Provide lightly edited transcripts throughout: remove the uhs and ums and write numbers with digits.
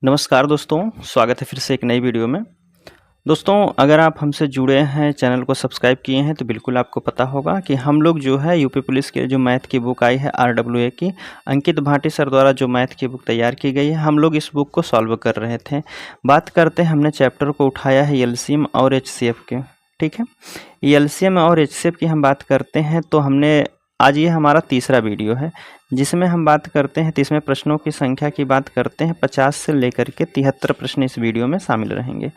नमस्कार दोस्तों, स्वागत है फिर से एक नई वीडियो में। दोस्तों, अगर आप हमसे जुड़े हैं, चैनल को सब्सक्राइब किए हैं तो बिल्कुल आपको पता होगा कि हम लोग जो है यूपी पुलिस के जो मैथ की बुक आई है RWA की, अंकित भाटी सर द्वारा जो मैथ की बुक तैयार की गई है, हम लोग इस बुक को सॉल्व कर रहे थे। बात करते हैं, हमने चैप्टर को उठाया है एलसीएम और एचसीएफ के। ठीक है, एलसीएम और एचसीएफ की हम बात करते हैं तो हमने आज ये हमारा तीसरा वीडियो है जिसमें हम बात करते हैं 30वें प्रश्नों की संख्या की बात करते हैं। 50 से लेकर के 73 प्रश्न इस वीडियो में शामिल रहेंगे।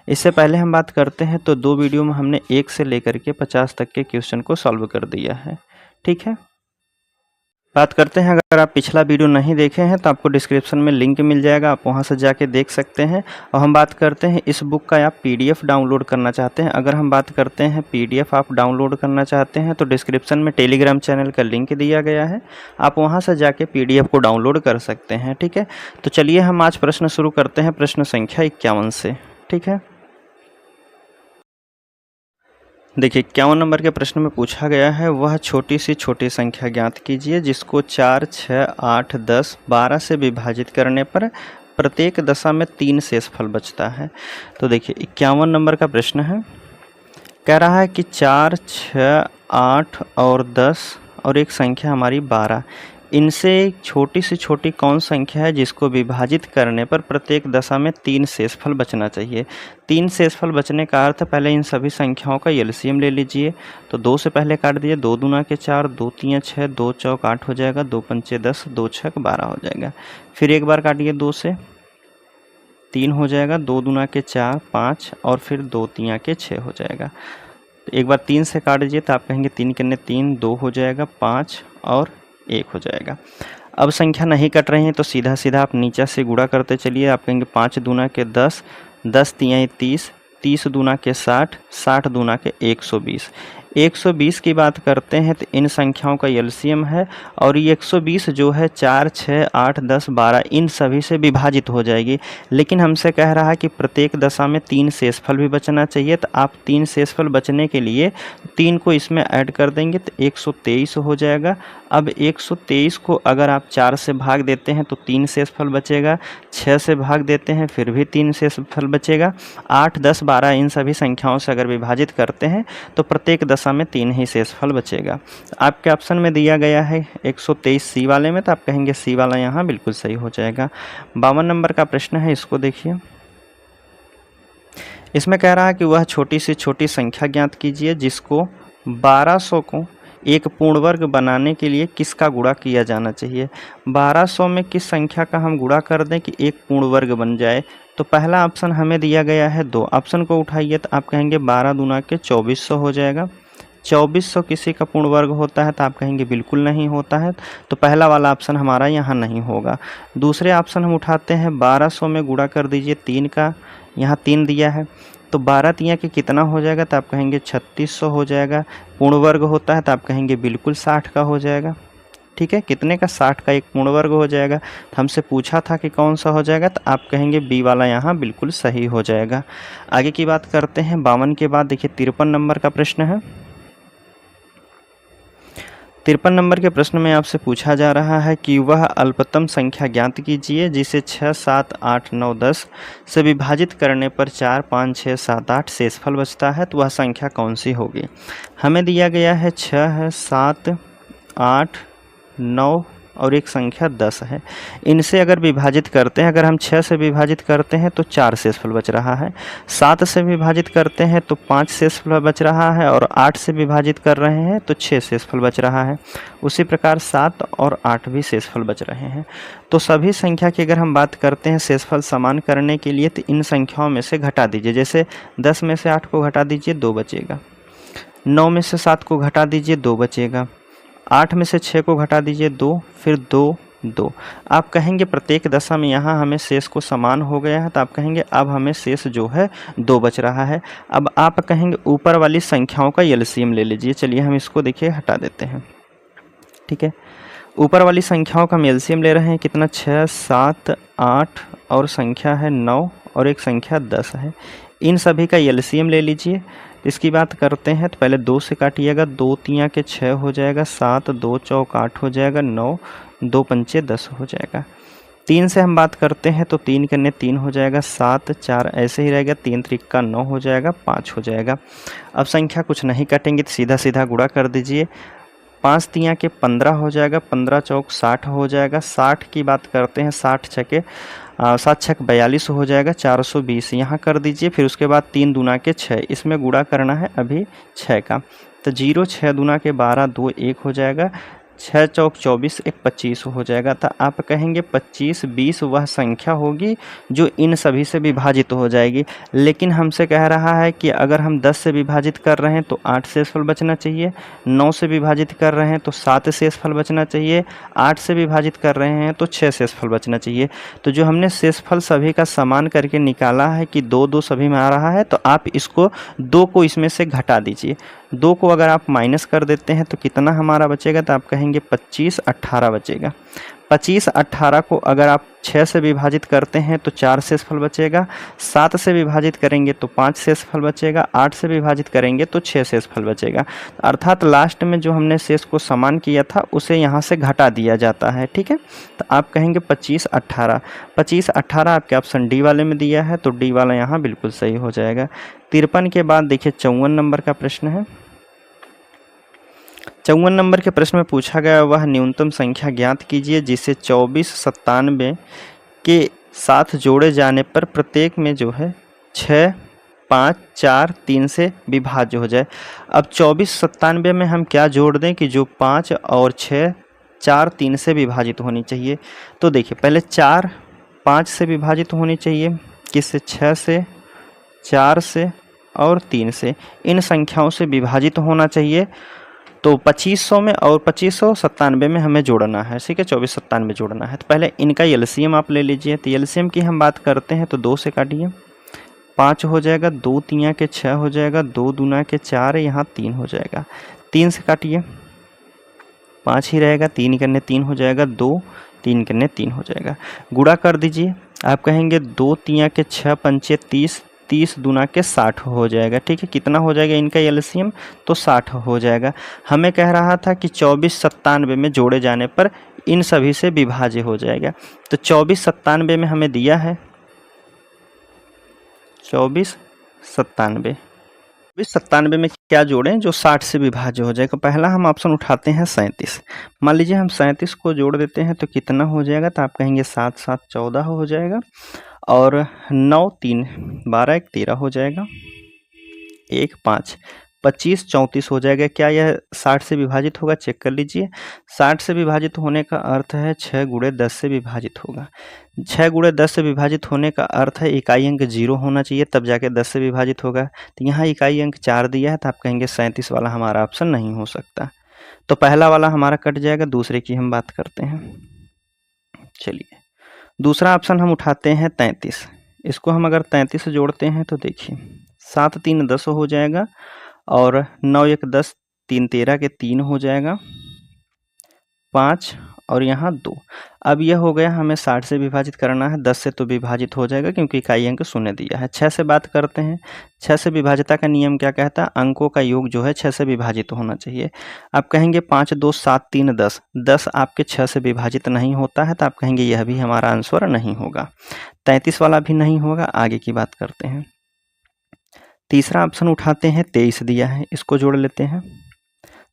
इससे पहले हम बात करते हैं तो 2 वीडियो में हमने 1 से लेकर के 50 तक के क्वेश्चन को सॉल्व कर दिया है। ठीक है, बात करते हैं, अगर आप पिछला वीडियो नहीं देखे हैं तो आपको डिस्क्रिप्शन में लिंक मिल जाएगा, आप वहां से जाके देख सकते हैं। और हम बात करते हैं इस बुक का आप पीडीएफ डाउनलोड करना चाहते हैं। अगर हम बात करते हैं पीडीएफ आप डाउनलोड करना चाहते हैं तो डिस्क्रिप्शन में टेलीग्राम चैनल का लिंक दिया गया है, आप वहाँ से जाके पीडीएफ को डाउनलोड कर सकते हैं। ठीक है, तो चलिए हम आज प्रश्न शुरू करते हैं प्रश्न संख्या 51 से। ठीक है, देखिए 51 नंबर के प्रश्न में पूछा गया है, वह छोटी सी छोटी संख्या ज्ञात कीजिए जिसको 4, 6, 8, 10, 12 से विभाजित करने पर प्रत्येक दशा में 3 शेषफल बचता है। तो देखिए 51 नंबर का प्रश्न है, कह रहा है कि 4, 6, 8 और 10 और एक संख्या हमारी 12, इनसे छोटी से छोटी कौन संख्या है जिसको विभाजित करने पर प्रत्येक दशा में 3 शेषफल बचना चाहिए। 3 शेषफल बचने का अर्थ, पहले इन सभी संख्याओं का एलसीएम ले लीजिए। तो 2 से पहले काट दीजिए, 2 दूना के 4, 2 तियां 6, 2 चौक 8 हो जाएगा, 2 पंचे 10, 2 छक 12 हो जाएगा। फिर एक बार काटिए 2 से, 3 हो जाएगा, 2 दूना के 4, 5 और फिर 2 तियां के 6 हो जाएगा। तो एक बार 3 से काट दीजिए तो आप कहेंगे 3 के 3, 2 हो जाएगा, 5 और 1 हो जाएगा। अब संख्या नहीं कट रही है तो सीधा सीधा आप नीचे से गुणा करते चलिए। आप कहेंगे 5 दूना के 10, 10 तियां 30, 30 दूना के 60, 60 दूना के 120। 120 की बात करते हैं तो इन संख्याओं का एलसीएम है और ये 120 जो है 4, 6, 8, 10, 12 इन सभी से विभाजित हो जाएगी। लेकिन हमसे कह रहा है कि प्रत्येक दशा में 3 शेषफल भी बचना चाहिए, तो आप 3 शेषफल बचने के लिए 3 को इसमें ऐड कर देंगे तो 123 हो जाएगा। अब 123 को अगर आप 4 से भाग देते हैं तो 3 शेषफल बचेगा, 6 से भाग देते हैं फिर भी 3 शेषफल बचेगा, 8, 10, 12 इन सभी संख्याओं से अगर विभाजित करते हैं तो प्रत्येक दशा में 3 ही शेषफल बचेगा। आपके ऑप्शन में दिया गया है 123 सी वाले में, तो आप कहेंगे सी वाला यहाँ बिल्कुल सही हो जाएगा। 52 नंबर का प्रश्न है, इसको देखिए। इसमें कह रहा है कि वह छोटी से छोटी संख्या ज्ञात कीजिए जिसको 1200 को एक पूर्ण वर्ग बनाने के लिए किसका गुणा किया जाना चाहिए। 1200 में किस संख्या का हम गुणा कर दें कि एक पूर्ण वर्ग बन जाए। तो पहला ऑप्शन हमें दिया गया है 2, ऑप्शन को उठाइए तो आप कहेंगे 12 दूना के 2400 हो जाएगा। 2400 किसी का पूर्ण वर्ग होता है तो आप कहेंगे बिल्कुल नहीं होता है, तो पहला वाला ऑप्शन हमारा यहाँ नहीं होगा। दूसरे ऑप्शन हम उठाते हैं, 1200 में गुणा कर दीजिए 3 का, यहाँ 3 दिया है तो 12 तियां के कितना हो जाएगा, तो आप कहेंगे 3600 हो जाएगा। पूर्ण वर्ग होता है तो आप कहेंगे बिल्कुल 60 का हो जाएगा। ठीक है, कितने का, 60 का एक पूर्ण वर्ग हो जाएगा। तो हमसे पूछा था कि कौन सा हो जाएगा, तो आप कहेंगे बी वाला यहाँ बिल्कुल सही हो जाएगा। आगे की बात करते हैं 52 के बाद। देखिए 53 नंबर का प्रश्न है। 53 नंबर के प्रश्न में आपसे पूछा जा रहा है कि वह अल्पतम संख्या ज्ञात कीजिए जिसे 6, 7, 8, 9, 10 से विभाजित करने पर 4, 5, 6, 7, 8 शेषफल बचता है, तो वह संख्या कौन सी होगी। हमें दिया गया है 6 है, 7, 8, 9 और एक संख्या 10 है। इनसे अगर विभाजित करते हैं, अगर हम 6 से विभाजित करते हैं तो 4 शेषफल बच रहा है, 7 से विभाजित करते हैं तो 5 शेषफल बच रहा है और 8 से विभाजित कर रहे हैं तो 6 शेषफल बच रहा है। उसी प्रकार 7 और 8 भी शेषफल बच रहे हैं। तो सभी संख्या की अगर हम बात करते हैं शेषफल समान करने के लिए, तो इन संख्याओं में से घटा दीजिए। जैसे 10 में से 8 को घटा दीजिए, 2 बचेगा। 9 में से 7 को घटा दीजिए, 2 बचेगा। 8 में से 6 को घटा दीजिए, 2, फिर 2, 2। आप कहेंगे प्रत्येक दशा में यहाँ हमें शेष को समान हो गया है, तो आप कहेंगे अब हमें शेष जो है 2 बच रहा है। अब आप कहेंगे ऊपर वाली संख्याओं का एलसीएम ले लीजिए। चलिए हम इसको देखिए हटा देते हैं। ठीक है, ऊपर वाली संख्याओं का हम एलसीएम ले रहे हैं, कितना, 6, 7, 8 और संख्या है 9 और एक संख्या 10 है। इन सभी का एलसीएम ले लीजिए। इसकी बात करते हैं तो पहले 2 से काटिएगा, 2 तियां के 6 हो जाएगा, 7, 2 चौक 8 हो जाएगा, 9, 2 पंचे 10 हो जाएगा। 3 से हम बात करते हैं तो 3 करने 3 हो जाएगा, 7 4 ऐसे ही रहेगा, 3 त्रिका 9 हो जाएगा, 5 हो जाएगा। अब संख्या कुछ नहीं कटेंगे तो सीधा सीधा गुणा कर दीजिए। 5 तियाँ के 15 हो जाएगा, 15 चौक 60 हो जाएगा। 60 की बात करते हैं, 7 छक 42 हो जाएगा, 420 यहाँ कर दीजिए। फिर उसके बाद 3 दूना के 6, इसमें गुणा करना है अभी 6 का, तो 0 6 दूना के 12 2 1 हो जाएगा, 6 चौक 24 1 25 हो जाएगा। तो आप कहेंगे 25 20 वह संख्या होगी जो इन सभी से विभाजित हो जाएगी। लेकिन हमसे कह रहा है कि अगर हम 10 से विभाजित कर रहे हैं तो 8 शेषफल बचना चाहिए, 9 से विभाजित कर रहे हैं तो 7 शेषफल बचना चाहिए, 8 से विभाजित कर रहे हैं तो 6 शेषफल बचना चाहिए। तो जो हमने शेषफल सभी का समान करके निकाला है कि 2 2 सभी में आ रहा है, तो आप इसको 2 को इसमें से घटा दीजिए। 2 को अगर आप माइनस कर देते हैं तो कितना हमारा बचेगा, तो आप कहेंगे 25 18 बचेगा। 25 18 को अगर आप 6 से विभाजित करते हैं तो 4 शेषफल बचेगा, 7 से विभाजित करेंगे तो 5 शेषफल बचेगा, 8 से विभाजित करेंगे तो 6 शेषफल बचेगा। अर्थात लास्ट में जो हमने शेष को समान किया था उसे यहाँ से घटा दिया जाता है। ठीक है, तो आप कहेंगे 25 18। 25 18 आपके ऑप्शन डी वाले में दिया है, तो डी वाला यहाँ बिल्कुल सही हो जाएगा। 53 के बाद देखिए 54 नंबर का प्रश्न है। 54 नंबर के प्रश्न में पूछा गया वह न्यूनतम संख्या ज्ञात कीजिए जिसे 24 97 के साथ जोड़े जाने पर प्रत्येक में जो है 6 5 4 3 से विभाज्य हो जाए। अब 24 97 में हम क्या जोड़ दें कि जो 5 और 6 4 3 से विभाजित होनी चाहिए। तो देखिए पहले 4 5 से विभाजित होनी चाहिए, किससे, 6 से, 4 से और 3 से। इन संख्याओं से विभाजित होना चाहिए। तो 2500 में और 2597 में हमें जोड़ना है। ठीक है, 24 97 जोड़ना है। तो पहले इनका एलसीएम आप ले लीजिए। तो एलसीएम की हम बात करते हैं तो 2 से काटिए, 5 हो जाएगा, 2 तियाँ के 6 हो जाएगा, 2 दूना के 4, यहाँ 3 हो जाएगा। 3 से काटिए, 5 ही रहेगा, 3 करने 3 हो जाएगा, 2 3 करने 3 हो जाएगा। गुणा कर दीजिए, आप कहेंगे 2 तियाँ के 6 पंचे 30, 30 दूना के 60 हो जाएगा। ठीक है, कितना हो जाएगा इनका एलसीएम, तो 60 हो जाएगा। हमें कह रहा था कि 24 97 में जोड़े जाने पर इन सभी से विभाज्य हो जाएगा। तो 24 97 में हमें दिया है 24 97। 97 में क्या जोड़ें जो 60 से विभाज्य हो जाएगा। पहला हम ऑप्शन उठाते हैं 37। मान लीजिए हम 37 को जोड़ देते हैं तो कितना हो जाएगा, तो आप कहेंगे 7 7 14 हो जाएगा, और 9 3 12 1 13 हो जाएगा, 1 5 25 34 हो जाएगा। क्या यह 60 से विभाजित होगा, चेक कर लीजिए। 60 से विभाजित होने का अर्थ है 6 गुणे 10 से विभाजित होगा। 6 गुणे 10 से विभाजित होने का अर्थ है इकाई अंक 0 होना चाहिए, तब जाके 10 से विभाजित होगा। तो यहाँ इकाई अंक 4 दिया है, तो आप कहेंगे 37 वाला हमारा ऑप्शन नहीं हो सकता। तो पहला वाला हमारा कट जाएगा। दूसरे की हम बात करते हैं। चलिए दूसरा ऑप्शन हम उठाते हैं 33। इसको हम अगर 33 से जोड़ते हैं तो देखिए 7 3 10 हो जाएगा, और 9 1 10, 3 13 के 3 हो जाएगा, 5 और यहाँ 2। अब यह हो गया, हमें 60 से विभाजित करना है, 10 से तो विभाजित हो जाएगा क्योंकि इकाई अंक 0 दिया है। 6 से बात करते हैं। 6 से विभाज्यता का नियम क्या कहता है, अंकों का योग जो है 6 से विभाजित होना चाहिए। आप कहेंगे 5 2 7 3 10, 10 आपके 6 से विभाजित नहीं होता है, तो आप कहेंगे यह भी हमारा आंसर नहीं होगा। 33 वाला भी नहीं होगा। आगे की बात करते हैं। तीसरा ऑप्शन उठाते हैं, 23 दिया है, इसको जोड़ लेते हैं।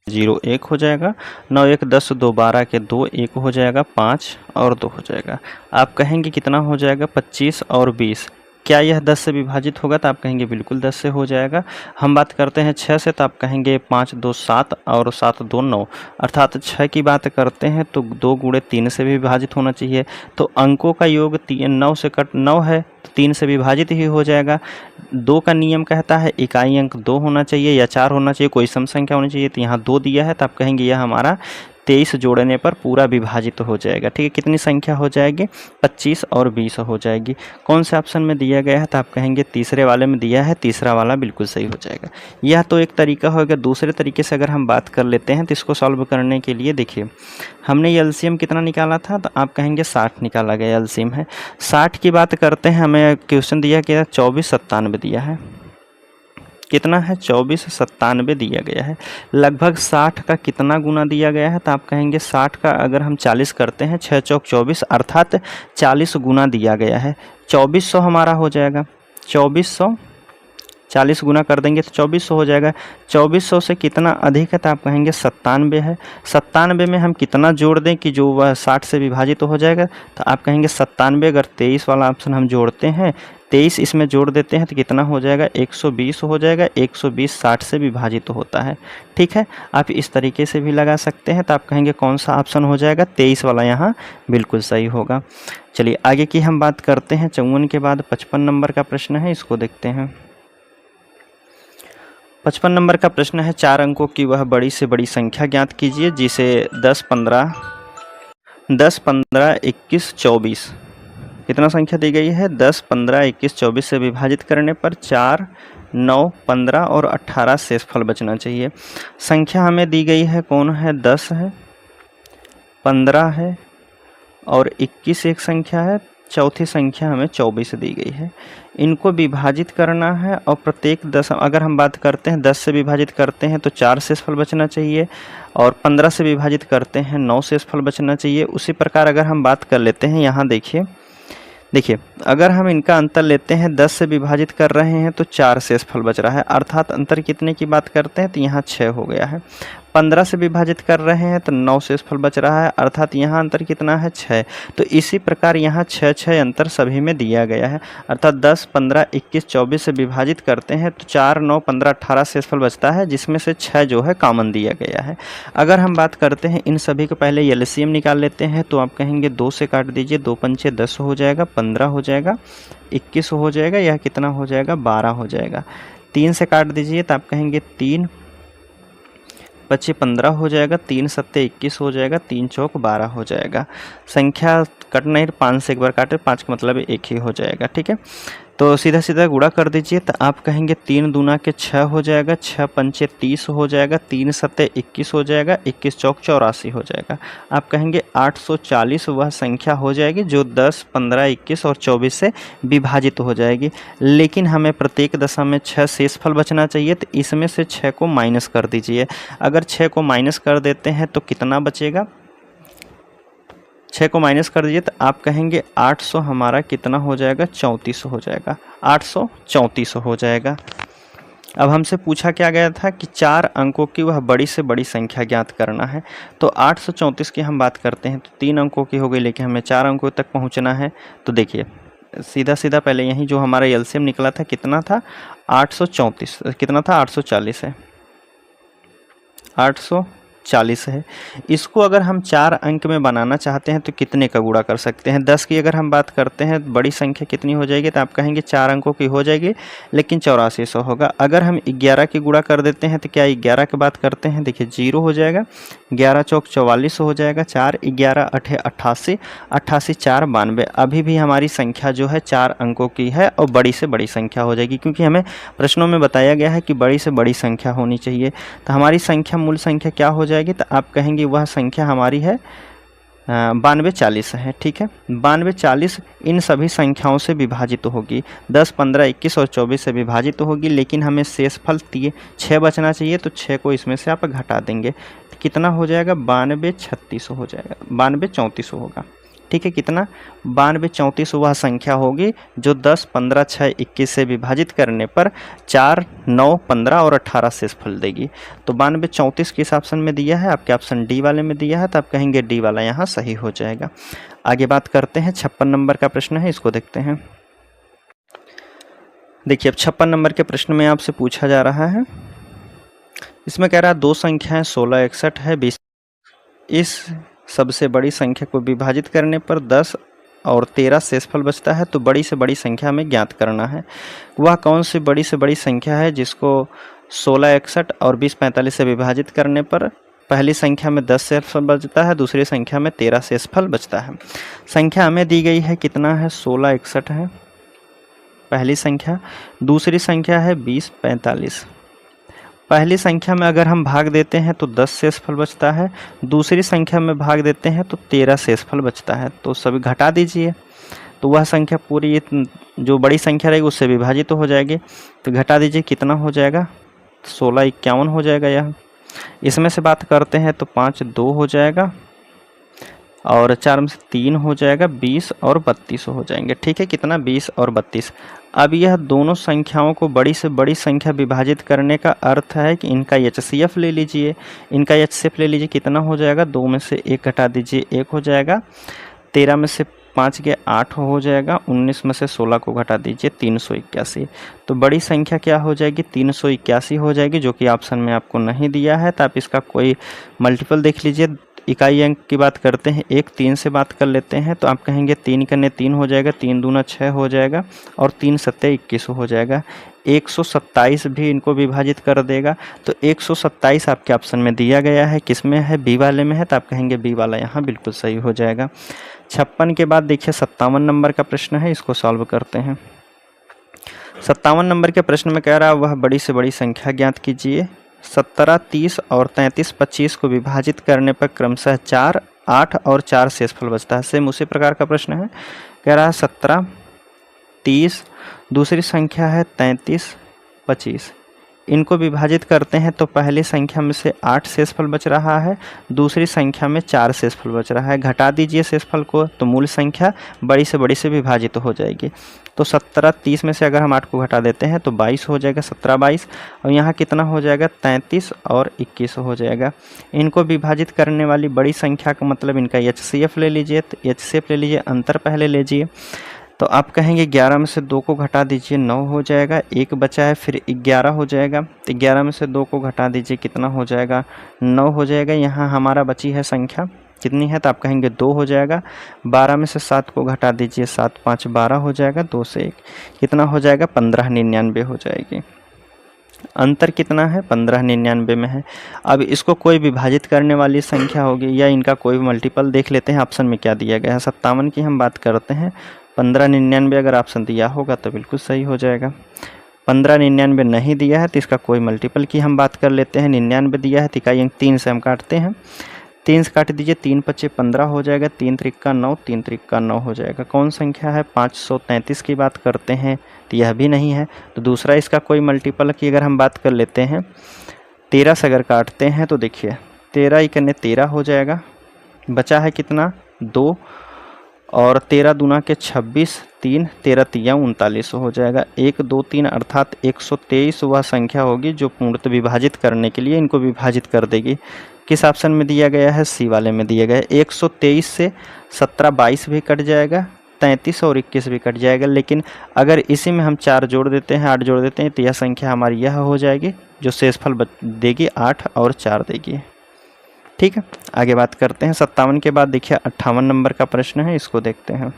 0 1 हो जाएगा, 9 1 10 2 12 के 2 1 हो जाएगा, 5 और 2 हो जाएगा। आप कहेंगे कितना हो जाएगा, 25 और 20। क्या यह 10 से विभाजित होगा, तो आप कहेंगे बिल्कुल 10 से हो जाएगा। हम बात करते हैं 6 से, तो आप कहेंगे 5 2 7 और 7 2 9, अर्थात 6 की बात करते हैं तो 2 गुणे 3 से भी विभाजित होना चाहिए। तो अंकों का योग 9 से कट 9 है, तो 3 से विभाजित ही हो जाएगा। 2 का नियम कहता है इकाई अंक 2 होना चाहिए या 4 होना चाहिए, कोई सम संख्या होनी चाहिए। तो यहाँ 2 दिया है, तो आप कहेंगे यह हमारा 23 जोड़ने पर पूरा विभाजित हो जाएगा। ठीक है, कितनी संख्या हो जाएगी, 25 और 20 हो जाएगी। कौन से ऑप्शन में दिया गया है, तो आप कहेंगे तीसरे वाले में दिया है, तीसरा वाला बिल्कुल सही हो जाएगा। यह तो एक तरीका होगा। दूसरे तरीके से अगर हम बात कर लेते हैं तो इसको सॉल्व करने के लिए देखिए हमने एलसीएम कितना निकाला था, तो आप कहेंगे 60 निकाला गया एलसीएम है। 60 की बात करते हैं, हमें क्वेश्चन दिया गया 24 97 दिया है। कितना है 24 97 दिया गया है। लगभग 60 का कितना गुना दिया गया है, तो आप कहेंगे 60 का अगर हम 40 करते हैं 6 चौक 24 अर्थात 40 गुना दिया गया है। 2400 हमारा हो जाएगा। 2400 40 गुना कर देंगे तो 2400 हो जाएगा। 2400 से कितना अधिक है, तो आप कहेंगे 97 है। 97 में हम कितना जोड़ दें कि जो वह 60 से विभाजित हो जाएगा, तो आप कहेंगे 97 अगर 23 वाला ऑप्शन हम जोड़ते हैं, 23 इसमें जोड़ देते हैं तो कितना हो जाएगा 120 हो जाएगा। 120 60 से विभाजित होता है। ठीक है, आप इस तरीके से भी लगा सकते हैं। तो आप कहेंगे कौन सा ऑप्शन हो जाएगा, 23 वाला यहाँ बिल्कुल सही होगा। चलिए आगे की हम बात करते हैं। 54 के बाद 55 नंबर का प्रश्न है, इसको देखते हैं। 55 नंबर का प्रश्न है, 4 अंकों की वह बड़ी से बड़ी संख्या ज्ञात कीजिए जिसे 10 15 21 24 कितना संख्या दी गई है 10 15 21 24 से विभाजित करने पर 4 9 15 और 18 शेषफल बचना चाहिए। संख्या हमें दी गई है कौन है, 10 है, 15 है और 21 एक संख्या है, चौथी संख्या हमें 24 दी गई है। इनको विभाजित करना है और प्रत्येक अगर हम बात करते हैं 10 से विभाजित करते हैं तो 4 शेषफल बचना चाहिए और 15 से विभाजित करते हैं 9 शेषफल बचना चाहिए। उसी प्रकार अगर हम बात कर लेते हैं, यहाँ देखिए अगर हम इनका अंतर लेते हैं 10 से विभाजित कर रहे हैं तो 4 शेषफल बच रहा है, अर्थात अंतर कितने की बात करते हैं तो यहाँ 6 हो गया है। 15 से विभाजित कर रहे हैं तो 9 शेषफल बच रहा है, अर्थात यहाँ अंतर कितना है 6। तो इसी प्रकार यहाँ 6 अंतर सभी में दिया गया है, अर्थात 10 15 21 24 से विभाजित करते हैं तो 4 9 15 18 शेषफल बचता है, जिसमें से 6 जो है कॉमन दिया गया है। अगर हम बात करते हैं इन सभी को पहले एलसीएम निकाल लेते हैं, तो आप कहेंगे 2 से काट दीजिए, 2 पंचे 10 हो जाएगा, 15 हो जाएगा, 21 हो जाएगा, यह कितना हो जाएगा 12 हो जाएगा। 3 से काट दीजिए तो आप कहेंगे 3 25 15 हो जाएगा, 3 सत्ते 21 हो जाएगा, 3 चौक 12 हो जाएगा। संख्या कट नहीं, 5 से एक बार काटे, 5 का मतलब एक ही हो जाएगा। ठीक है, तो सीधा सीधा गुणा कर दीजिए तो आप कहेंगे 3 दूना के 6 हो जाएगा, 6 पंचे 30 हो जाएगा, 3 सत्ते 21 हो जाएगा, 21 चौक 84 हो जाएगा। आप कहेंगे 840 वह संख्या हो जाएगी जो 10 15 21 और 24 से विभाजित हो जाएगी। लेकिन हमें प्रत्येक दशा में 6 शेषफल बचना चाहिए, तो इसमें से 6 को माइनस कर दीजिए। अगर 6 को माइनस कर देते हैं तो कितना बचेगा, 6 को माइनस कर दीजिए तो आप कहेंगे 800 हमारा कितना हो जाएगा 34 हो जाएगा, 834 हो जाएगा। अब हमसे पूछा क्या गया था कि 4 अंकों की वह बड़ी से बड़ी संख्या ज्ञात करना है। तो 834 की हम बात करते हैं तो 3 अंकों की हो गई, लेकिन हमें 4 अंकों तक पहुंचना है। तो देखिए सीधा सीधा पहले यहीं जो हमारा एलसीएम निकला था कितना था 834, कितना था 840 है, 840 है। इसको अगर हम 4 अंक में बनाना चाहते हैं तो कितने का गुणा कर सकते हैं। 10 की अगर हम बात करते हैं बड़ी संख्या कितनी हो जाएगी, तो आप कहेंगे 4 अंकों की हो जाएगी, लेकिन 8400 होगा। अगर हम 11 की गुणा कर देते हैं तो क्या 11 की बात करते हैं, देखिए 0 हो जाएगा, 11 चौक 44 हो जाएगा, 4 11 8 88, 88 4 92। अभी भी हमारी संख्या जो है 4 अंकों की है और बड़ी से बड़ी संख्या हो जाएगी, क्योंकि हमें प्रश्नों में बताया गया है कि बड़ी से बड़ी संख्या होनी चाहिए। तो हमारी संख्या मूल संख्या क्या हो जाएगी, तो आप कहेंगे वह संख्या हमारी है 92 40 है। ठीक है, 92 40 इन सभी संख्याओं से विभाजित होगी, 10 15 21 और 24 से विभाजित होगी, लेकिन हमें शेषफल 6 बचना चाहिए, तो 6 को इसमें से आप घटा देंगे, कितना हो जाएगा 92 36 हो जाएगा, 92 34 होगा। ठीक है, कितना 92 34 वह संख्या होगी जो 10 15 6 21 से विभाजित करने पर 4 9 15 और 18 शेषफल देगी। तो 92 34 किस ऑप्शन में दिया है, आपके ऑप्शन डी वाले में दिया है, तो आप कहेंगे डी वाला यहाँ सही हो जाएगा। आगे बात करते हैं 56 नंबर का प्रश्न है, इसको देखते हैं। देखिए अब 56 नंबर के प्रश्न में आपसे पूछा जा रहा है, इसमें कह रहा है 2 संख्याएं 16 61 है 20, इस सबसे बड़ी संख्या को विभाजित करने पर 10 और 13 शेषफल बचता है, तो बड़ी से बड़ी संख्या हमें ज्ञात करना है। वह कौन सी बड़ी से बड़ी संख्या है जिसको 16 61 और 20 45 से विभाजित करने पर पहली संख्या में 10 शेषफल बचता है, दूसरी संख्या में 13 शेषफल बचता है। संख्या हमें दी गई है कितना है 16 61 है पहली संख्या, दूसरी संख्या है 20 45। पहली संख्या में अगर हम भाग देते हैं तो 10 शेषफल बचता है, दूसरी संख्या में भाग देते हैं तो 13 शेषफल बचता है। तो सभी घटा दीजिए, तो वह संख्या पूरी जो बड़ी संख्या रहेगी उससे विभाजित तो हो जाएगी। तो घटा दीजिए कितना हो जाएगा, 1651 हो जाएगा यह। इसमें से बात करते हैं तो 5 2 हो जाएगा और 4 में से 3 हो जाएगा, 20 और 32 हो जाएंगे। ठीक है, कितना 20 और 32। अब यह दोनों संख्याओं को बड़ी से बड़ी संख्या विभाजित करने का अर्थ है कि इनका एचसीएफ ले लीजिए। इनका एचसीएफ ले लीजिए, कितना हो जाएगा, 2 में से 1 घटा दीजिए 1 हो जाएगा, 13 में से 5 के 8 हो जाएगा, 19 में से 16 को घटा दीजिए 381। तो बड़ी संख्या क्या हो जाएगी, 381 हो जाएगी, जो कि ऑप्शन में आपको नहीं दिया है। तो आप इसका कोई मल्टीपल देख लीजिए। इकाई अंक की बात करते हैं, 1 3 से बात कर लेते हैं तो आप कहेंगे 3 कन्ने 3 हो जाएगा, 3 दूना 6 हो जाएगा और 3 सत्ते 21 हो जाएगा। 127 भी इनको विभाजित कर देगा। तो 127 आपके ऑप्शन में दिया गया है, किस में है, बी वाले में है। तो आप कहेंगे बी वाला यहाँ बिल्कुल सही हो जाएगा। 56 के बाद देखिए 57 नंबर का प्रश्न है, इसको सॉल्व करते हैं। 57 नंबर के प्रश्न में कह रहा है वह बड़ी से बड़ी संख्या ज्ञात कीजिए। 17 30 और 33 25 को विभाजित करने पर क्रमशः 4 8 और 4 शेषफल बचता है। सेम उसी प्रकार का प्रश्न है, कह रहा है 17 30, दूसरी संख्या है 33 25, इनको विभाजित करते हैं तो पहली संख्या में से 8 शेषफल बच रहा है, दूसरी संख्या में 4 शेषफल बच रहा है। घटा दीजिए शेषफल को तो मूल संख्या बड़ी से बड़ी से विभाजित हो जाएगी। तो 17 30 में से अगर हम 8 को घटा देते हैं तो 22 हो जाएगा, 17 22, और यहाँ कितना हो जाएगा, 33 और 21 हो जाएगा। इनको विभाजित करने वाली बड़ी संख्या का मतलब इनका एचसीएफ ले लीजिए। तो एचसीएफ ले लीजिए, अंतर पहले लीजिए। तो आप कहेंगे 11 में से 2 को घटा दीजिए 9 हो जाएगा, 1 बचा है फिर 11 हो जाएगा। तो 11 में से 2 को घटा दीजिए, कितना हो जाएगा, 9 हो जाएगा। यहाँ हमारा बची है संख्या कितनी है, तो आप कहेंगे 2 हो जाएगा। 12 में से 7 को घटा दीजिए, 7 5 12 हो जाएगा, 2 से 1 कितना हो जाएगा, 1599 हो जाएगी। अंतर कितना है, 1599 में है। अब इसको कोई विभाजित करने वाली संख्या होगी या इनका कोई मल्टीपल देख लेते हैं। ऑप्शन में क्या दिया गया है, 57 की हम बात करते हैं। 1599 अगर ऑप्शन दिया होगा तो बिल्कुल सही हो जाएगा। 1599 नहीं दिया है तो इसका कोई मल्टीपल की हम बात कर लेते हैं। 99 दिया है तो इकाई अंक 3 से हम काटते हैं। 3 से काट दीजिए, 3 पच्चे 15 हो जाएगा, 3 त्रिक्का 9, 3 त्रिक्का 9 हो जाएगा। कौन संख्या है, 533 की बात करते हैं तो यह भी नहीं है। तो दूसरा इसका कोई मल्टीपल की अगर हम बात कर लेते हैं, 13 से अगर काटते हैं तो देखिए 13 इकन्ने 13 हो जाएगा, बचा है कितना, 2, और 13 दूना के 26, 3 13 तिया 39 हो जाएगा। 1 2 3 अर्थात 123 वह संख्या होगी जो पूर्णतः विभाजित करने के लिए इनको विभाजित कर देगी। किस ऑप्शन में दिया गया है, सी वाले में दिया गया है। 123 से 17 22 भी कट जाएगा, 33 और 21 भी कट जाएगा। लेकिन अगर इसी में हम 4 जोड़ देते हैं, 8 जोड़ देते हैं तो यह संख्या हमारी यह हो जाएगी जो शेषफल देगी 8 और 4 देगी। ठीक है, आगे बात करते हैं। 57 के बाद देखिए 58 नंबर का प्रश्न है, इसको देखते हैं।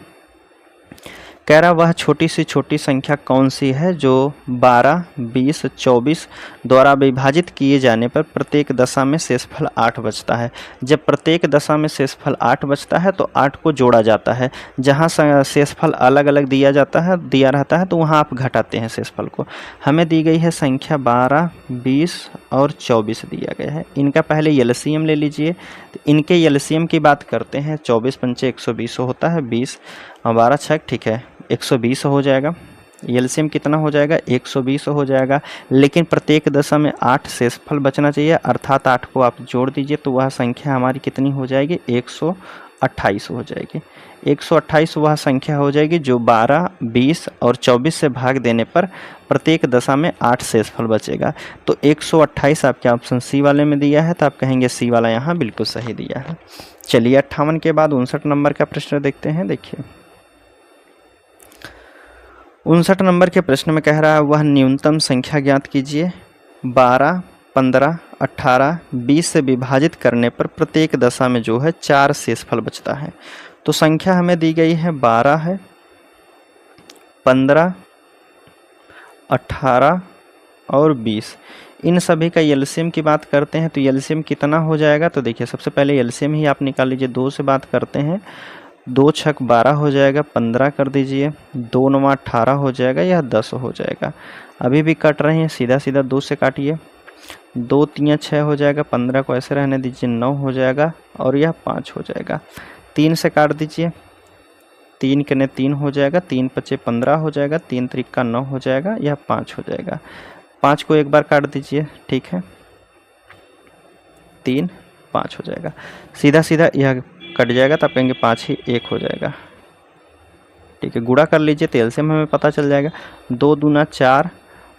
कह रहा वह छोटी से छोटी संख्या कौन सी है जो 12, 20, 24 द्वारा विभाजित किए जाने पर प्रत्येक दशा में शेषफल 8 बचता है। जब प्रत्येक दशा में शेषफल 8 बचता है तो 8 को जोड़ा जाता है। जहाँ शेषफल अलग अलग दिया रहता है तो वहाँ आप घटाते हैं शेषफल को। हमें दी गई है संख्या 12, 20 और 24 दिया गया है। इनका पहले एलसीएम ले लीजिए। तो इनके एलसीएम की बात करते हैं, 24 पंचे 120 होता है, 20 और 12 6 ठीक है 120 हो जाएगा। एलसीएम कितना हो जाएगा, 120 हो जाएगा। लेकिन प्रत्येक दशा में 8 शेषफल बचना चाहिए, अर्थात 8 को आप जोड़ दीजिए तो वह संख्या हमारी कितनी हो जाएगी, 128 हो जाएगी। 128 वह संख्या हो जाएगी जो 12, 20 और 24 से भाग देने पर प्रत्येक दशा में 8 शेषफल बचेगा। तो 128 आपके ऑप्शन सी वाले में दिया है, तो आप कहेंगे सी वाला यहाँ बिल्कुल सही दिया है। चलिए 58 के बाद 59 नंबर का प्रश्न देखते हैं। देखिए 59 नंबर के प्रश्न में कह रहा है वह न्यूनतम संख्या ज्ञात कीजिए। 12, 15, 18, 20 से विभाजित करने पर प्रत्येक दशा में जो है 4 शेषफल बचता है। तो संख्या हमें दी गई है 12 है, 15, 18 और 20। इन सभी का एलसीएम की बात करते हैं तो एलसीएम कितना हो जाएगा, तो देखिए सबसे पहले एलसीएम ही आप निकाल लीजिए। 2 से बात करते हैं, 2 6 12 हो जाएगा, 15 कर दीजिए, 2 9 18 हो जाएगा, यह 10 हो जाएगा। अभी भी कट रहे हैं, सीधा सीधा 2 से काटिए, 2 3 6 हो जाएगा, 15 को ऐसे रहने दीजिए, 9 हो जाएगा और यह 5 हो जाएगा। 3 से काट दीजिए, 3 कने 3 हो जाएगा, 3 पचे 15 हो जाएगा, 3 त्रिका 9 हो जाएगा, यह 5 हो जाएगा। 5 को एक बार काट दीजिए, ठीक है, 3 5 हो जाएगा, सीधा सीधा यह कट जाएगा, तो आप कहेंगे 5 ही 1 हो जाएगा, ठीक है। गुणा कर लीजिए, तेल से हमें पता चल जाएगा, 2 दूना 4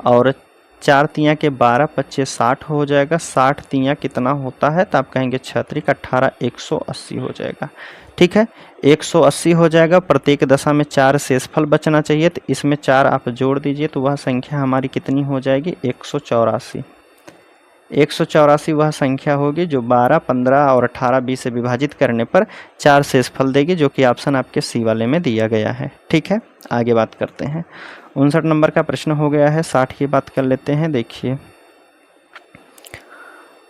और 4 तियाँ के 12 पच्चे 60 हो जाएगा, 60 तियाँ कितना होता है, तो आप कहेंगे 6 त्रिक 18 180 हो जाएगा, ठीक है। 180 हो जाएगा, प्रत्येक दशा में 4 शेषफल बचना चाहिए, तो इसमें 4 आप जोड़ दीजिए, तो वह संख्या हमारी कितनी हो जाएगी, 184। 184 वह संख्या होगी जो 12, 15 और 18, 20 से विभाजित करने पर 4 शेषफल देगी, जो कि ऑप्शन आपके सी वाले में दिया गया है, ठीक है। आगे बात करते हैं, 59 नंबर का प्रश्न हो गया है, 60 की बात कर लेते हैं। देखिए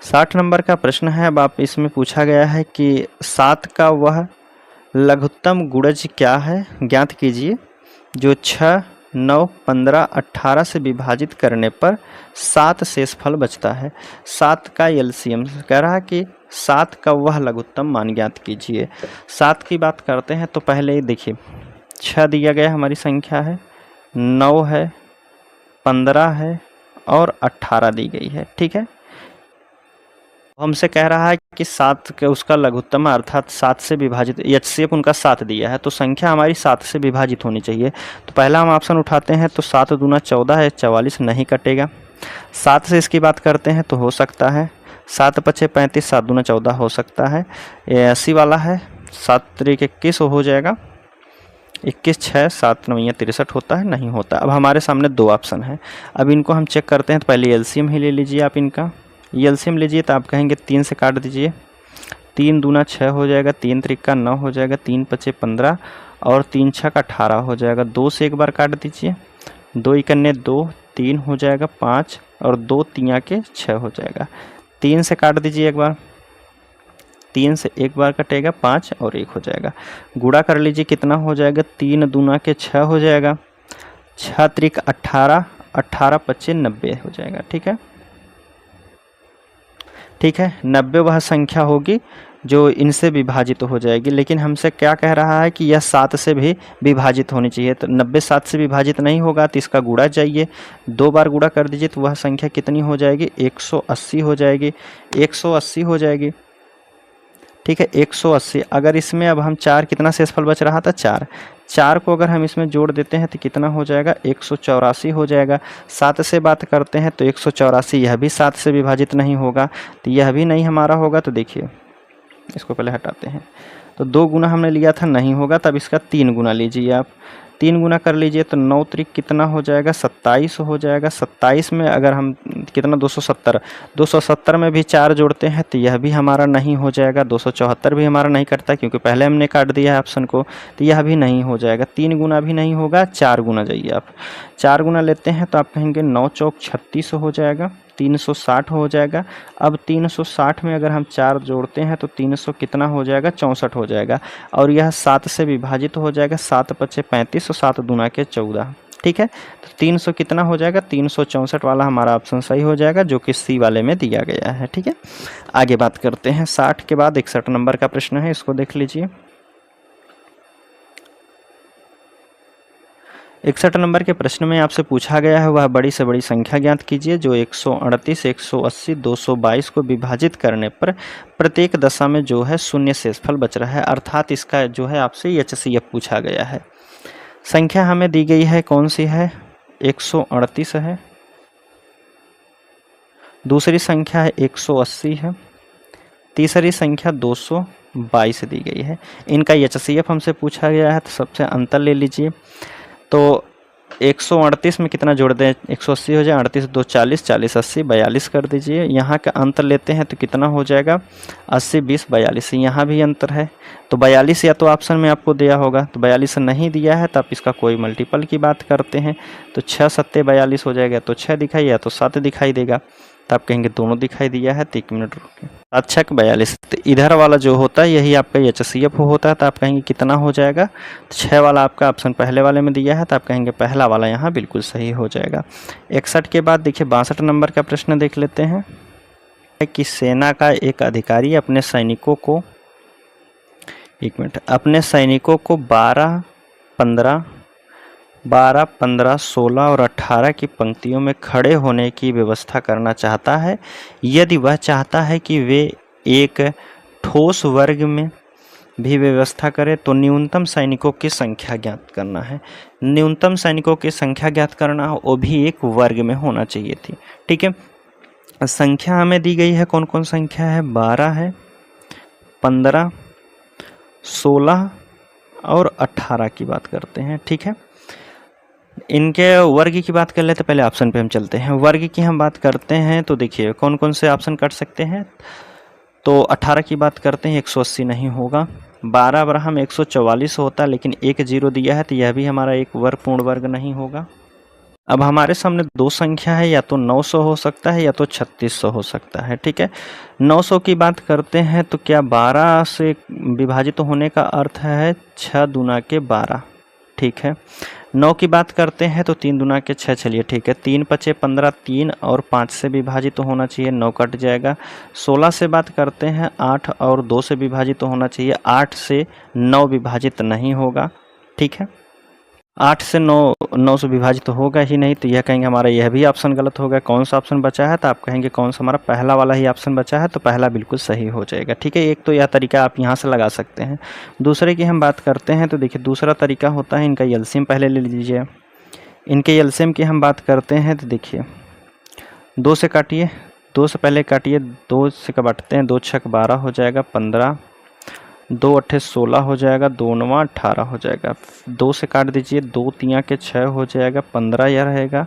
60 नंबर का प्रश्न है, अब आप इसमें पूछा गया है कि 7 का वह लघुत्तम गुणज क्या है, ज्ञात कीजिए, जो 6, 9, 15, 18 से विभाजित करने पर 7 शेषफल बचता है। 7 का एलसीएम कह रहा है कि 7 का वह लघुत्तम मान ज्ञात कीजिए। 7 की बात करते हैं तो पहले ही देखिए 6 दिया गया हमारी संख्या है, 9 है, 15 है और 18 दी गई है, ठीक है। हमसे कह रहा है कि 7 के उसका लघुत्तम अर्थात 7 से विभाजित, एचसीएफ उनका 7 दिया है, तो संख्या हमारी 7 से विभाजित होनी चाहिए। तो पहला हम ऑप्शन उठाते हैं, तो 7 दूना 14 है, 44 नहीं कटेगा। 7 से इसकी बात करते हैं तो हो सकता है, 7 पचे 35, 7 दूना 14 हो सकता है। ये 80 वाला है, 7 त्रिक 21 हो जाएगा, 21 6 7 9 63 होता है, नहीं होता। अब हमारे सामने 2 ऑप्शन है, अब इनको हम चेक करते हैं। तो पहले एलसीएम ही ले लीजिए आप इनका, एलसीएम लीजिए तो आप कहेंगे 3 से काट दीजिए, 3 दूना 6 हो जाएगा, 3 त्रिका 9 हो जाएगा, 3 पचे 15 और 3 छक 18 हो जाएगा। 2 से एक बार काट दीजिए, 2 इकन्ने 2, 3 हो जाएगा 5 और 2 तियाँ के 6 हो जाएगा। 3 से काट दीजिए एक बार, 3 से एक बार कटेगा, 5 और 1 हो जाएगा। गुणा कर लीजिए, कितना हो जाएगा, 3 दूना के 6 हो जाएगा, 6 त्रिक 18, 18 पच्चे 90 हो जाएगा, ठीक है, ठीक है। 90 वह संख्या होगी जो इनसे विभाजित हो जाएगी, लेकिन हमसे क्या कह रहा है कि यह 7 से भी विभाजित होनी चाहिए। तो 90 7 से विभाजित नहीं होगा, तो इसका गुणा चाहिए, 2 बार गुणा कर दीजिए, तो वह संख्या कितनी हो जाएगी, 180 हो जाएगी, 180 हो जाएगी, ठीक है, 180। अगर इसमें अब हम 4, कितना शेषफल बच रहा था, 4 को अगर हम इसमें जोड़ देते हैं तो कितना हो जाएगा, 184 हो जाएगा। 7 से बात करते हैं तो 184 यह भी 7 से विभाजित नहीं होगा, तो यह भी नहीं हमारा होगा। तो देखिए इसको पहले हटाते हैं, तो 2 गुना हमने लिया था, नहीं होगा, तब इसका 3 गुना लीजिए आप, 3 गुना कर लीजिए, तो 9 त्रिक कितना हो जाएगा, 27 हो जाएगा। 27 में अगर हम कितना, 270, 270 में भी 4 जोड़ते हैं तो यह भी हमारा नहीं हो जाएगा। 274 भी हमारा नहीं कटता, क्योंकि पहले हमने काट दिया है ऑप्शन को, तो यह भी नहीं हो जाएगा। 3 गुना भी नहीं होगा, 4 गुना जाइए आप, 4 गुना लेते हैं तो आप कहेंगे 9 चौक 36 हो जाएगा, 360 हो जाएगा। अब 360 में अगर हम 4 जोड़ते हैं तो 300 कितना हो जाएगा, 64 हो जाएगा, और यह 7 से विभाजित हो जाएगा, 7 पचे 35 और 7 दूना के 14, ठीक है। तो 300 कितना हो जाएगा, 364 वाला हमारा ऑप्शन सही हो जाएगा, जो कि सी वाले में दिया गया है, ठीक है। आगे बात करते हैं, 60 के बाद 61 नंबर का प्रश्न है, इसको देख लीजिए। 61 नंबर के प्रश्न में आपसे पूछा गया है, वह बड़ी से बड़ी संख्या ज्ञात कीजिए जो 138, 180, 222 को विभाजित करने पर प्रत्येक दशा में जो है शून्य शेषफल बच रहा है, अर्थात इसका जो है आपसे एचसीएफ पूछा गया है। संख्या हमें दी गई है, कौन सी है, 138 है, दूसरी संख्या है 180 है, तीसरी संख्या 222 दी गई है। इनका एचसीएफ हमसे पूछा गया है, तो सबसे अंतर ले लीजिए। तो 138 में कितना जोड़ दें, 180 हो जाए, 38 2 40, 40 80 42 कर दीजिए। यहाँ का अंतर लेते हैं तो कितना हो जाएगा, 80 20 42, यहाँ भी अंतर है। तो 42 या तो ऑप्शन में आपको दिया होगा, तो 42 नहीं दिया है, तो आप इसका कोई मल्टीपल की बात करते हैं, तो 6 7 42 हो जाएगा, तो 6 दिखाई या तो 7 दिखाई देगा, तो आप कहेंगे दोनों दिखाई दिया है, तो 1 मिनट रुकिए, 7 6 42, तो इधर वाला जो होता है यही आपका एचसीएफ होता है, तो आप कहेंगे कितना हो जाएगा, 6 वाला आपका ऑप्शन पहले वाले में दिया है, तो आप कहेंगे पहला वाला यहाँ बिल्कुल सही हो जाएगा। 61 के बाद देखिए 62 नंबर का प्रश्न देख लेते हैं कि सेना का एक अधिकारी अपने सैनिकों को, 1 मिनट, अपने सैनिकों को 12 15, 12, 15, 16 और 18 की पंक्तियों में खड़े होने की व्यवस्था करना चाहता है। यदि वह चाहता है कि वे एक ठोस वर्ग में भी व्यवस्था करे तो न्यूनतम सैनिकों की संख्या ज्ञात करना है। न्यूनतम सैनिकों की संख्या ज्ञात करना हो, वो भी एक वर्ग में होना चाहिए थी। ठीक है, संख्या हमें दी गई है, कौन कौन संख्या है, 12 है, 15, 16 और 18 की बात करते हैं। ठीक है, इनके वर्ग की बात कर लेते, पहले ऑप्शन पे हम चलते हैं। वर्ग की हम बात करते हैं तो देखिए कौन कौन से ऑप्शन कट सकते हैं। तो 18 की बात करते हैं, 180 नहीं होगा। 12 अब्राहम 144 होता, लेकिन एक जीरो दिया है तो यह भी हमारा एक वर्ग पूर्ण वर्ग नहीं होगा। अब हमारे सामने दो संख्या है, या तो 900 हो सकता है या तो 3600 हो सकता है। ठीक है, 900 की बात करते हैं तो क्या 12 से विभाजित होने का अर्थ है 6 दूना के 12। ठीक है, 9 की बात करते हैं तो 3 दूना के 6, चलिए ठीक है, 3 पचे 15, 3 और 5 से विभाजित तो होना चाहिए, 9 कट जाएगा। 16 से बात करते हैं, 8 और 2 से विभाजित तो होना चाहिए, 8 से 9 विभाजित नहीं होगा। ठीक है, 8 से 9 से विभाजित तो होगा ही नहीं, तो यह कहेंगे हमारा यह भी ऑप्शन गलत होगा। कौन सा ऑप्शन बचा है, तो आप कहेंगे कौन सा, हमारा पहला वाला ही ऑप्शन बचा है, तो पहला बिल्कुल सही हो जाएगा। ठीक है, एक तो यह तरीका आप यहाँ से लगा सकते हैं। दूसरे की हम बात करते हैं तो देखिए दूसरा तरीका होता है, इनका एलसीएम पहले ले लीजिए। इनके एलसीएम की हम बात करते हैं तो देखिए 2 से काटिए, 2 से पहले काटिए, 2 से काटते हैं, 2 छक 12 हो जाएगा, 15, 2 अट्ठे 16 हो जाएगा, 2 नवा 18 हो जाएगा। 2 से काट दीजिए, 2 तिया के 6 हो जाएगा, 15 यह रहेगा,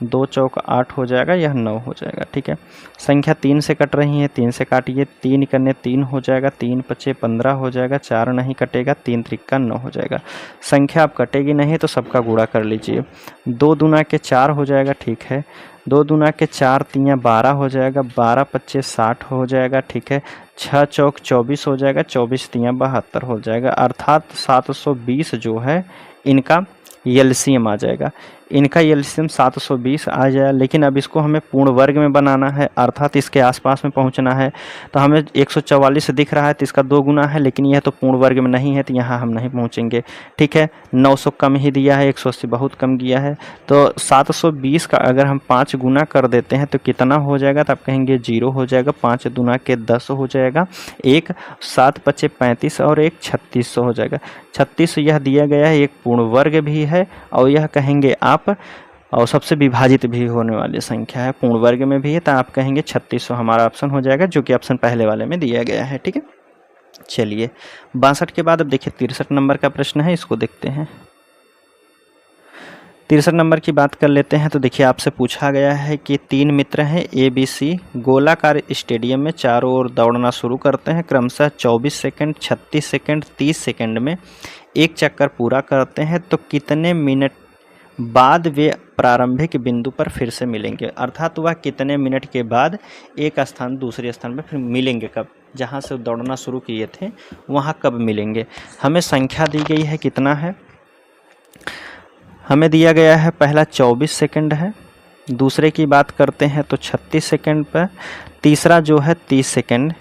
2 चौक 8 हो जाएगा, यह 9 हो जाएगा। ठीक है, संख्या 3 से कट रही है, 3 से काटिए, 3 करने 3 हो जाएगा, 3 पचे 15 हो जाएगा, 4 नहीं कटेगा, 3 त्रिक्का 9 हो जाएगा। संख्या अब कटेगी नहीं तो सबका गुणा कर लीजिए, 2 दूना के 4 हो जाएगा। ठीक है, 2 दूना के 4 तिया 12 हो जाएगा, 12 पच्चे 60 हो जाएगा। ठीक है, 6 चौक 24 हो जाएगा, 24 तिया 72 हो जाएगा, अर्थात 720 जो है इनका एलसीएम आ जाएगा। इनका एलसीएम 720 आ जाए, लेकिन अब इसको हमें पूर्ण वर्ग में बनाना है, अर्थात इसके आसपास में पहुंचना है। तो हमें 144 दिख रहा है तो इसका 2 गुना है, लेकिन यह तो पूर्ण वर्ग में नहीं है, तो यहाँ हम नहीं पहुंचेंगे। ठीक है, 900 कम ही दिया है, 180 बहुत कम दिया है, तो 720 का अगर हम 5 गुना कर देते हैं तो कितना हो जाएगा, तो आप कहेंगे 0 हो जाएगा, 5 दूना के 10 हो जाएगा, 1 7 पचे 35 और 1 3600 हो जाएगा। 36 यह दिया गया है, एक पूर्ण वर्ग भी है और यह कहेंगे आप और सबसे विभाजित भी होने वाली संख्या है, पूर्ण वर्ग में भी है, तो आप कहेंगे 3600 हमारा ऑप्शन हो जाएगा, जो कि ऑप्शन पहले वाले में दिया गया है। ठीक है, चलिए 62 के बाद अब देखिए 63 नंबर का प्रश्न है, इसको देखते हैं। 63 नंबर की बात कर लेते हैं तो देखिए आपसे पूछा गया है कि 3 मित्र हैं ABC, गोलाकार स्टेडियम में चारों ओर दौड़ना शुरू करते हैं, क्रमशः 24 सेकंड, 36 सेकंड, 30 सेकंड में एक चक्कर पूरा करते हैं, तो कितने मिनट बाद वे प्रारंभिक बिंदु पर फिर से मिलेंगे, अर्थात वह कितने मिनट के बाद एक स्थान दूसरे स्थान पर फिर मिलेंगे, कब, जहाँ से दौड़ना शुरू किए थे वहाँ कब मिलेंगे। हमें संख्या दी गई है, कितना है, हमें दिया गया है पहला 24 सेकंड है, दूसरे की बात करते हैं तो 36 सेकंड पर, तीसरा जो है 30 सेकंड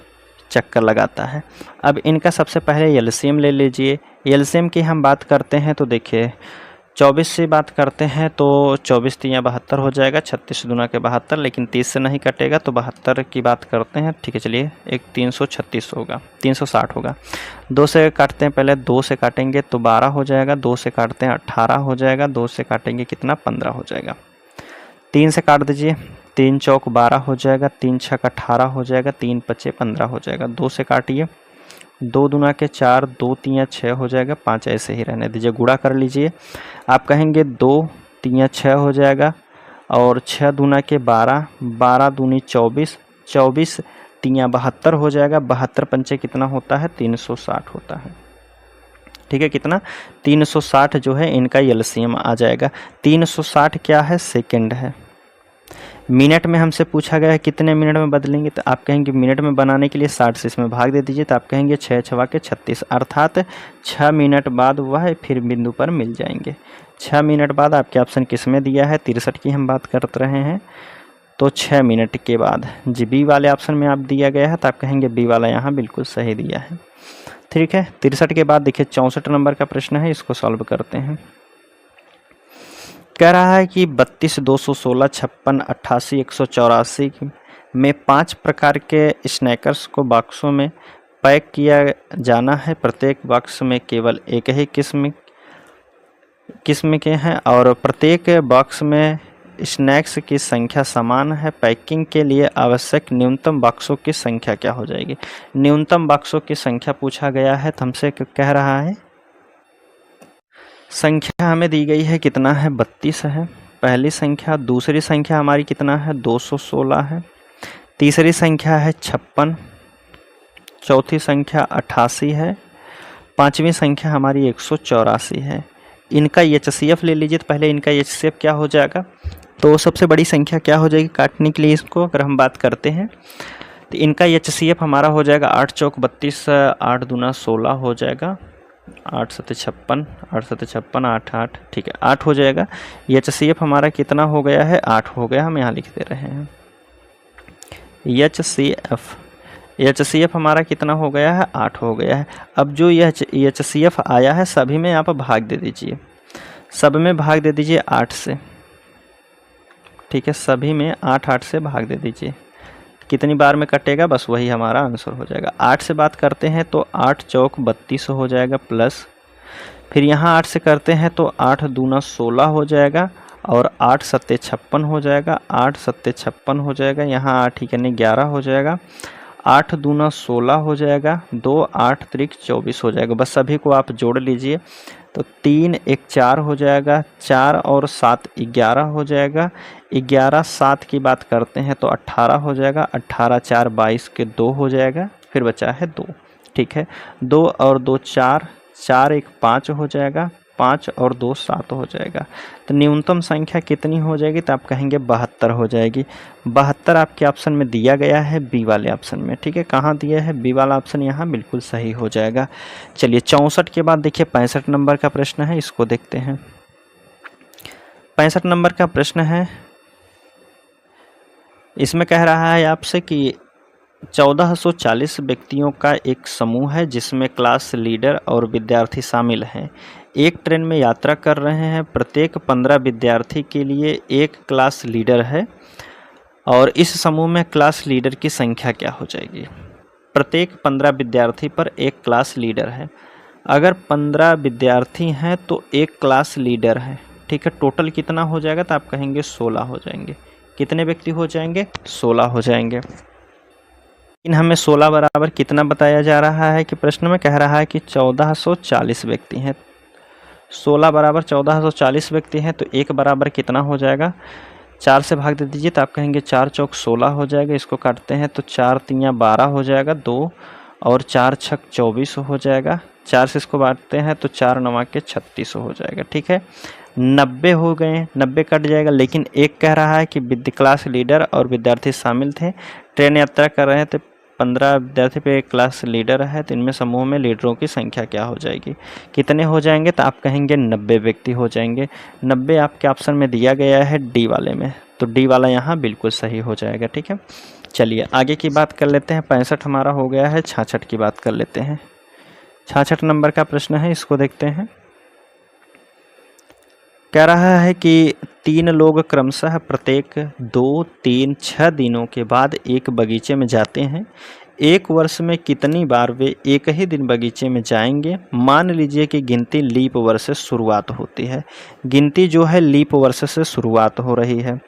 चक्कर लगाता है। अब इनका सबसे पहले एलसीएम ले लीजिए। एलसीएम की हम बात करते हैं तो देखिए 24 से बात करते हैं तो 24 तिया 72 हो जाएगा, 36 दूना के 72, लेकिन 30 से नहीं कटेगा तो 72 की बात करते हैं। ठीक है, चलिए एक 336 होगा, 360 होगा। 2 से काटते हैं, पहले 2 से काटेंगे तो 12 हो जाएगा, 2 से काटते हैं 18 हो जाएगा, 2 से काटेंगे कितना 15 हो जाएगा। 3 से काट दीजिए, 3 चौक 12 हो जाएगा, 3 छक 18 हो जाएगा, 3 पचे 15 हो जाएगा। 2 से काटिए, 2 दूना के 4, 2 तिया 6 हो जाएगा, 5 ऐसे ही रहने दीजिए, गुणा कर लीजिए। आप कहेंगे 2 तिया 6 हो जाएगा और 6 दूना के 12, 12 दूनी 24, 24 तिया 72 हो जाएगा, 72 पंचे कितना होता है 360 होता है। ठीक है, कितना 360 जो है इनका एलसीएम आ जाएगा। 360 क्या है, सेकंड है। मिनट में हमसे पूछा गया है कितने मिनट में बदलेंगे, तो आप कहेंगे मिनट में बनाने के लिए 60 से इसमें भाग दे दीजिए, तो आप कहेंगे 6 छवा के 36, अर्थात 6 मिनट बाद वह फिर बिंदु पर मिल जाएंगे। 6 मिनट बाद आपके ऑप्शन किस में दिया है, 63 की हम बात कर रहे हैं, तो 6 मिनट के बाद जी बी वाले ऑप्शन में आप दिया गया है, तो आप कहेंगे बी वाला यहाँ बिल्कुल सही दिया है। ठीक है। 63 के बाद देखिए 64 नंबर का प्रश्न है, इसको सॉल्व करते हैं। कह रहा है कि 32, 216, 56, 88, 184 में 5 प्रकार के स्नैकर्स को बॉक्सों में पैक किया जाना है। प्रत्येक बॉक्स में केवल एक ही किस्म के हैं और प्रत्येक बॉक्स में स्नैक्स की संख्या समान है। पैकिंग के लिए आवश्यक न्यूनतम बॉक्सों की संख्या क्या हो जाएगी? न्यूनतम बॉक्सों की संख्या पूछा गया है, तो हमसे कह रहा है संख्या हमें दी गई है, कितना है? 32 है पहली संख्या। दूसरी संख्या हमारी कितना है? 216 है। तीसरी संख्या है 56। चौथी संख्या 88 है। पांचवी संख्या हमारी 184 है। इनका HCF ले लीजिए। तो पहले इनका HCF क्या हो जाएगा? तो सबसे बड़ी संख्या क्या हो जाएगी काटने के लिए इसको अगर हम बात करते हैं, तो इनका HCF हमारा हो जाएगा 8 चौक 32, 8 दूना 16 हो जाएगा। 8 सत्ते 56, 8 सत्ते 56, 8 8, ठीक है 8 हो जाएगा। HCF हमारा कितना हो गया है? 8 हो गया। हम यहाँ लिख दे रहे हैं HCF हमारा कितना हो गया है? 8 हो गया है। अब जो यह HCF आया है सभी में आप भाग दे दीजिए, सब में भाग दे दीजिए 8 से, ठीक है। सभी में 8 से भाग दे दीजिए। कितनी बार में कटेगा? बस वही हमारा आंसर हो जाएगा। 8 से बात करते हैं तो 8 चौक 32 हो जाएगा प्लस, फिर यहाँ 8 से करते हैं तो 8 दूना 16 हो जाएगा और 8 सत्ते 56 हो जाएगा। 8 सत्ते 56 हो जाएगा, यहाँ 8 ही करने 11 हो जाएगा। 8 दूना 16 हो जाएगा, 2 8 त्रिक 24 हो जाएगा। बस सभी को आप जोड़ लीजिए तो 3 1 4 हो जाएगा, 4 और 7 11 हो जाएगा। 11 7 की बात करते हैं तो 18 हो जाएगा। 18 4 22 के 2 हो जाएगा, फिर बचा है 2, ठीक है। 2 और 2 4, 4 1 5 हो जाएगा, 5 और 2 7 हो जाएगा। तो न्यूनतम संख्या कितनी हो जाएगी? तो आप कहेंगे 72 हो जाएगी। 72 आपके ऑप्शन में दिया गया है, बी वाले ऑप्शन में, ठीक है। कहाँ दिया है? बी वाला ऑप्शन यहाँ बिल्कुल सही हो जाएगा। चलिए 64 के बाद देखिए 65 नंबर का प्रश्न है, इसको देखते हैं। 65 नंबर का प्रश्न है, इसमें कह रहा है आपसे कि 1440 व्यक्तियों का एक समूह है जिसमें क्लास लीडर और विद्यार्थी शामिल हैं। एक ट्रेन में यात्रा कर रहे हैं। प्रत्येक 15 विद्यार्थी के लिए एक क्लास लीडर है और इस समूह में क्लास लीडर की संख्या क्या हो जाएगी? प्रत्येक 15 विद्यार्थी पर एक क्लास लीडर है। अगर 15 विद्यार्थी हैं तो एक क्लास लीडर है, ठीक है। टोटल कितना हो जाएगा? तो आप कहेंगे 16 हो जाएंगे। कितने व्यक्ति हो जाएंगे? 16 हो जाएंगे। लेकिन हमें 16 बराबर कितना बताया जा रहा है कि प्रश्न में कह रहा है कि 1440 व्यक्ति हैं। 16 बराबर 1440 व्यक्ति हैं तो एक बराबर कितना हो जाएगा? 4 से भाग दे दीजिए तो आप कहेंगे 4 चौक 16 हो जाएगा। इसको काटते हैं तो 4 तियाँ 12 हो जाएगा, 2 और 4 छक 24 हो जाएगा। 4 से इसको बांटते हैं तो 4 9 के 36 हो जाएगा, ठीक है। 90 हो गए, 90 कट जाएगा। लेकिन एक कह रहा है कि क्लास लीडर और विद्यार्थी शामिल थे, ट्रेन यात्रा कर रहे थे, 15 विद्यार्थी पे एक क्लास लीडर है, तो इनमें समूह में लीडरों की संख्या क्या हो जाएगी? कितने हो जाएंगे? तो आप कहेंगे 90 व्यक्ति हो जाएंगे। 90 आपके ऑप्शन में दिया गया है डी वाले में, तो डी वाला यहाँ बिल्कुल सही हो जाएगा, ठीक है। चलिए आगे की बात कर लेते हैं। 65 हमारा हो गया है, 66 की बात कर लेते हैं। 66 नंबर का प्रश्न है, इसको देखते हैं। कह रहा है कि 3 लोग क्रमशः प्रत्येक 2, 3, 6 दिनों के बाद एक बगीचे में जाते हैं। एक वर्ष में कितनी बार वे एक ही दिन बगीचे में जाएंगे? मान लीजिए कि गिनती लीप वर्ष से शुरुआत होती है। गिनती जो है लीप वर्ष से शुरुआत हो रही है।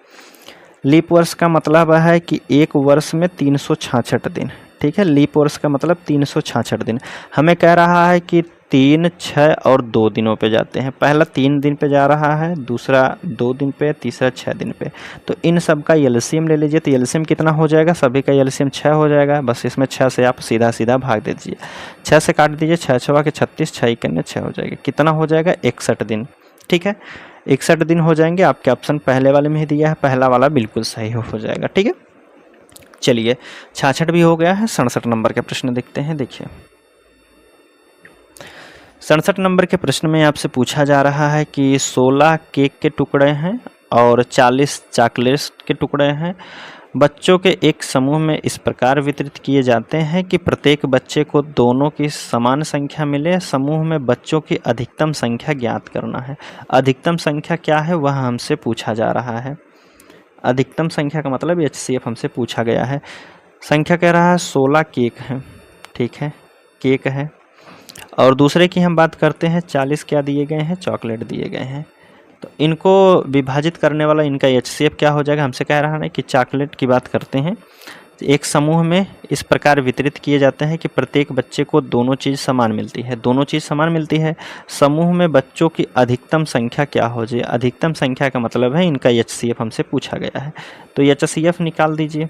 लीप वर्ष का मतलब है कि एक वर्ष में 366 दिन, ठीक है। लीप वर्ष का मतलब 366 दिन। हमें कह रहा है कि 3, 6 और 2 दिनों पे जाते हैं। पहला 3 दिन पे जा रहा है, दूसरा 2 दिन पे, तीसरा 6 दिन पे। तो इन सब का एलसीएम ले लीजिए। तो एलसीएम कितना हो जाएगा? सभी का एलसीएम 6 हो जाएगा। बस इसमें 6 से आप सीधा सीधा भाग दे दीजिए। 6 से काट दीजिए, 6 6 के 36, 6 कन्ने 6 हो जाएगा। कितना हो जाएगा? 61 दिन, ठीक है। 61 दिन हो जाएंगे। आपके ऑप्शन पहले वाले में ही दिया है, पहला वाला बिल्कुल सही हो जाएगा, ठीक है। चलिए 66 भी हो गया है। 67 नंबर का प्रश्न देखते हैं। देखिए 67 नंबर के प्रश्न में आपसे पूछा जा रहा है कि 16 केक के टुकड़े हैं और 40 चॉकलेट्स के टुकड़े हैं बच्चों के एक समूह में इस प्रकार वितरित किए जाते हैं कि प्रत्येक बच्चे को दोनों की समान संख्या मिले। समूह में बच्चों की अधिकतम संख्या ज्ञात करना है। अधिकतम संख्या क्या है वह हमसे पूछा जा रहा है। अधिकतम संख्या का मतलब HCF हमसे पूछा गया है। संख्या कह रहा है 16 केक हैं, ठीक है, केक है। और दूसरे की हम बात करते हैं, 40 क्या दिए गए हैं, चॉकलेट दिए गए हैं। तो इनको विभाजित करने वाला इनका HCF क्या हो जाएगा, हमसे कह रहा है कि चॉकलेट की बात करते हैं। एक समूह में इस प्रकार वितरित किए जाते हैं कि प्रत्येक बच्चे को दोनों चीज़ समान मिलती है। दोनों चीज़ समान मिलती है। समूह में बच्चों की अधिकतम संख्या क्या हो जाए। अधिकतम संख्या का मतलब है इनका HCF हमसे पूछा गया है। तो HCF निकाल दीजिए।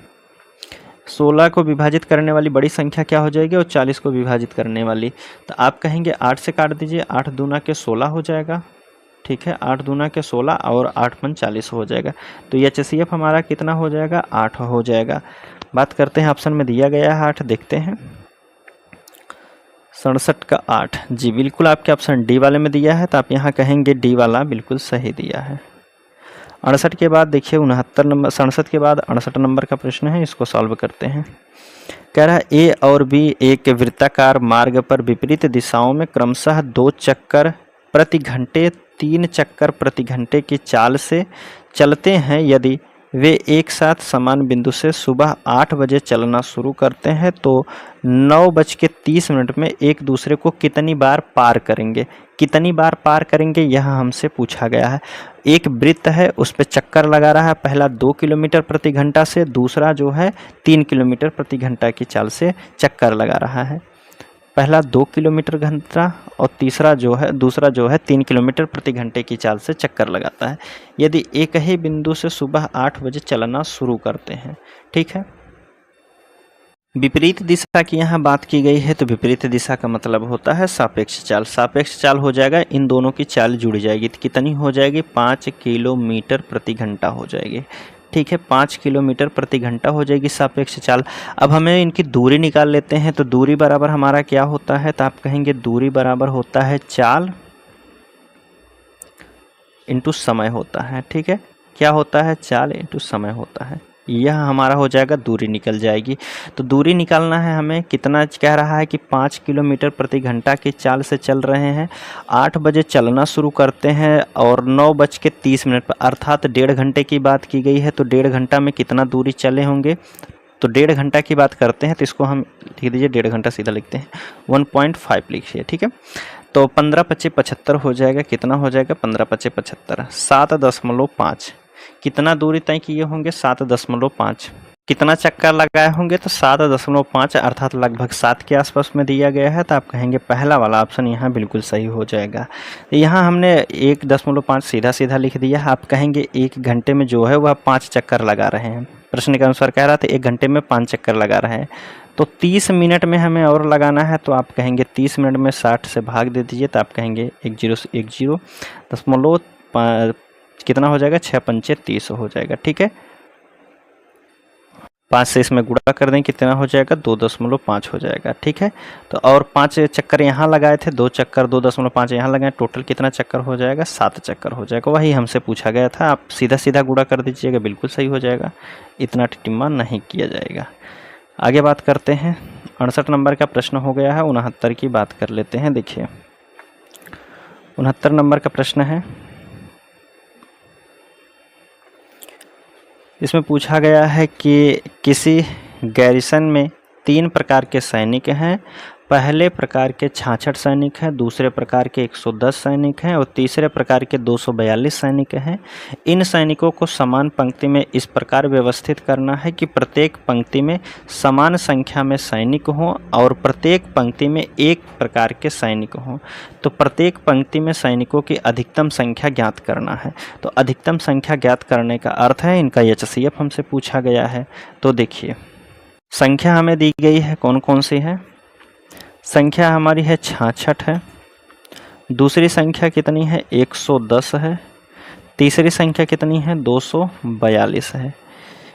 16 को विभाजित करने वाली बड़ी संख्या क्या हो जाएगी और 40 को विभाजित करने वाली। तो आप कहेंगे 8 से काट दीजिए, 8 दूना के 16 हो जाएगा, ठीक है, 8 दूना के 16 और 8 पन 40 हो जाएगा। तो HCF हमारा कितना हो जाएगा, 8 हो जाएगा। बात करते हैं, ऑप्शन में दिया गया है 8, देखते हैं 67 का 8। जी बिल्कुल, आपके ऑप्शन डी वाले में दिया है, तो आप यहाँ कहेंगे डी वाला बिल्कुल सही दिया है। 68 के बाद देखिए 69 नंबर, 67 के बाद 68 नंबर का प्रश्न है, इसको सॉल्व करते हैं। कह रहा है ए और बी एक वृत्ताकार मार्ग पर विपरीत दिशाओं में क्रमशः 2 चक्कर प्रति घंटे 3 चक्कर प्रति घंटे की चाल से चलते हैं। यदि वे एक साथ समान बिंदु से सुबह 8 बजे चलना शुरू करते हैं तो 9:30 में एक दूसरे को कितनी बार पार करेंगे। कितनी बार पार करेंगे यह हमसे पूछा गया है। एक वृत्त है, उस पर चक्कर लगा रहा है, पहला 2 किलोमीटर प्रति घंटा से, दूसरा जो है 3 किलोमीटर प्रति घंटा की चाल से चक्कर लगा रहा है। पहला 2 किलोमीटर घंटा और दूसरा जो है 3 किलोमीटर प्रति घंटे की चाल से चक्कर लगाता है। यदि एक ही बिंदु से सुबह 8 बजे चलना शुरू करते हैं, ठीक है। विपरीत दिशा की यहाँ बात की गई है, तो विपरीत दिशा का मतलब होता है सापेक्ष चाल। सापेक्ष चाल हो जाएगा, इन दोनों की चाल जुड़ जाएगी, तो कितनी हो जाएगी, 5 किलोमीटर प्रति घंटा हो जाएगी, ठीक है, 5 किलोमीटर प्रति घंटा हो जाएगी सापेक्ष चाल। अब हमें इनकी दूरी निकाल लेते हैं, तो दूरी बराबर हमारा क्या होता है, तो आप कहेंगे दूरी बराबर होता है चाल इंटू समय होता है, ठीक है। क्या होता है, चाल इंटू समय होता है। यह हमारा हो जाएगा, दूरी निकल जाएगी। तो दूरी निकालना है हमें, कितना कह रहा है कि 5 किलोमीटर प्रति घंटा की चाल से चल रहे हैं, 8 बजे चलना शुरू करते हैं और 9:30 पर, अर्थात 1.5 घंटे की बात की गई है। तो 1.5 घंटा में कितना दूरी चले होंगे, तो 1.5 घंटा की बात करते हैं, तो इसको हम लिख दीजिए, 1.5 घंटा सीधा लिखते हैं, 1.5 लिखिए, ठीक है। तो 15×5 = 75 हो जाएगा। कितना हो जाएगा, 15×5 = 75, 7.5। कितना दूरी तय किए होंगे, 7.5। कितना चक्कर लगाए होंगे, तो 7.5 अर्थात लगभग 7 के आसपास में दिया गया है। तो आप कहेंगे पहला वाला ऑप्शन यहाँ बिल्कुल सही हो जाएगा। यहाँ हमने 1.5 सीधा सीधा लिख दिया। आप कहेंगे 1 घंटे में जो है वह 5 चक्कर लगा रहे हैं। प्रश्न के अनुसार कह रहा था 1 घंटे में 5 चक्कर लगा रहे हैं, तो 30 मिनट में हमें और लगाना है। तो आप कहेंगे 30 मिनट में 60 से भाग दे दीजिए, तो आप कहेंगे 10 कितना हो जाएगा, 6×5 = 30 हो जाएगा, ठीक है। 5 से इसमें गुणा कर दें, कितना हो जाएगा, 2.5 हो जाएगा, ठीक है। तो और 5 चक्कर यहाँ लगाए थे, 2 चक्कर 2.5 यहाँ लगाए, टोटल कितना चक्कर हो जाएगा, 7 चक्कर हो जाएगा। वही हमसे पूछा गया था। आप सीधा सीधा गुणा कर दीजिएगा, बिल्कुल सही हो जाएगा, इतना टिप्पणी नहीं किया जाएगा। आगे बात करते हैं, 68 नंबर का प्रश्न हो गया है। 69 की बात कर लेते हैं। देखिए 69 नंबर का प्रश्न है, इसमें पूछा गया है कि किसी गैरिसन में 3 प्रकार के सैनिक हैं। पहले प्रकार के 66 सैनिक हैं, दूसरे प्रकार के 110 सैनिक हैं और तीसरे प्रकार के 242 सैनिक हैं। इन सैनिकों को समान पंक्ति में इस प्रकार व्यवस्थित करना है कि प्रत्येक पंक्ति में समान संख्या में सैनिक हों और प्रत्येक पंक्ति में एक प्रकार के सैनिक हों। तो प्रत्येक पंक्ति में सैनिकों की अधिकतम संख्या ज्ञात करना है। तो अधिकतम संख्या ज्ञात करने का अर्थ है इनका HCF हमसे पूछा गया है। तो देखिए संख्या हमें दी गई है, कौन कौन सी है। संख्या हमारी है 66 है, दूसरी संख्या कितनी है, 110 है, तीसरी संख्या कितनी है, 242 है।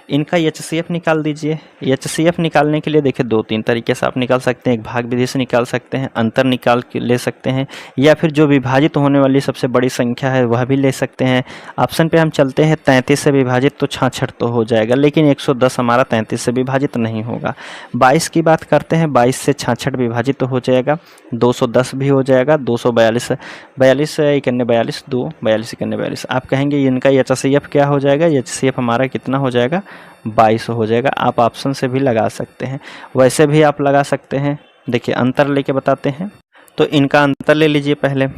इनका HCF निकाल दीजिए। HCF निकालने के लिए देखिए 2-3 तरीके से आप निकाल सकते हैं। एक भाग विधि से निकाल सकते हैं, अंतर निकाल के ले सकते हैं, या फिर जो विभाजित होने वाली सबसे बड़ी संख्या है वह भी ले सकते हैं। ऑप्शन पे हम चलते हैं। 33 से विभाजित तो 66 तो हो जाएगा, लेकिन 110 हमारा 33 से विभाजित नहीं होगा। 22 की बात करते हैं, 22 से 66 विभाजित तो हो जाएगा, 210 भी हो जाएगा, 242 42 इकन्ने 42 2 42 इकन्ने 42। आप कहेंगे इनका HCF क्या हो जाएगा? HCF हमारा कितना हो जाएगा? 22 हो जाएगा। आप ऑप्शन से भी लगा सकते हैं, वैसे भी आप लगा सकते हैं। देखिए अंतर लेके बताते हैं। तो इनका अंतर ले लीजिए पहले।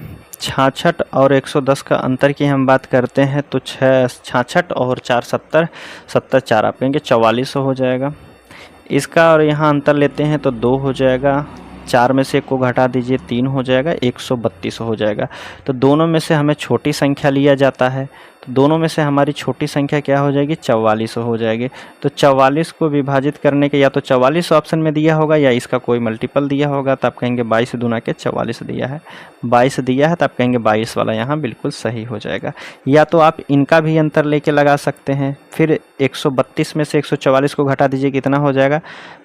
66 और 110 का अंतर की हम बात करते हैं तो 66 और 4 70 70 4 आप कहेंगे 44 हो जाएगा। इसका और यहाँ अंतर लेते हैं तो 2 हो जाएगा, 4 में से 1 को घटा दीजिए 3 हो जाएगा, 132 हो जाएगा। तो दोनों में से हमें छोटी संख्या लिया जाता है, तो दोनों में से हमारी छोटी संख्या क्या हो जाएगी? 44 हो जाएगी। तो 44 को विभाजित करने के या तो 44 ऑप्शन में दिया होगा या इसका कोई मल्टीपल दिया होगा, तो आप कहेंगे 22 दूना के 44 दिया है, 22 दिया है, तो आप कहेंगे 22 वाला यहाँ बिल्कुल सही हो जाएगा। या तो आप इनका भी अंतर लेके लगा सकते हैं। फिर 132 में से 144 को घटा दीजिए, कितना हो जाएगा?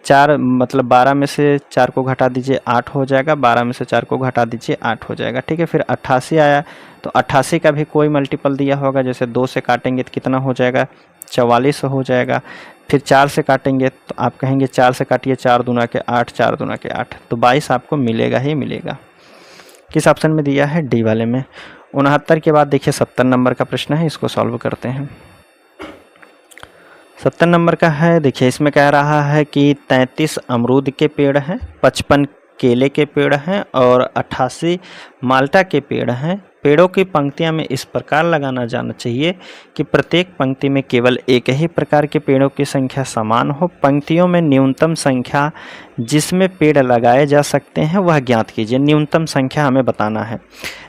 4 मतलब 12 में से 4 को घटा दीजिए 8 हो जाएगा, 12 में से 4 को घटा दीजिए 8 हो जाएगा। ठीक है, फिर 88 आया तो 88 का भी कोई मल्टीपल दिया होगा, जैसे 2 से काटेंगे तो कितना हो जाएगा? 44 हो जाएगा। फिर 4 से काटेंगे तो आप कहेंगे 4 से काटिए, 4 दूना के 8 4 दूना के 8, तो 22 आपको मिलेगा ही मिलेगा। किस ऑप्शन में दिया है? डी वाले में। 69 के बाद देखिए 70 नंबर का प्रश्न है, इसको सॉल्व करते हैं। 70 नंबर का है। देखिए इसमें कह रहा है कि 33 अमरूद के पेड़ हैं, 55 केले के पेड़ हैं और 88 माल्टा के पेड़ हैं। पेड़ों की पंक्तियां में इस प्रकार लगाना जाना चाहिए कि प्रत्येक पंक्ति में केवल एक ही प्रकार के पेड़ों की संख्या समान हो। पंक्तियों में न्यूनतम संख्या जिसमें पेड़ लगाए जा सकते हैं वह ज्ञात कीजिए। न्यूनतम संख्या हमें बताना है।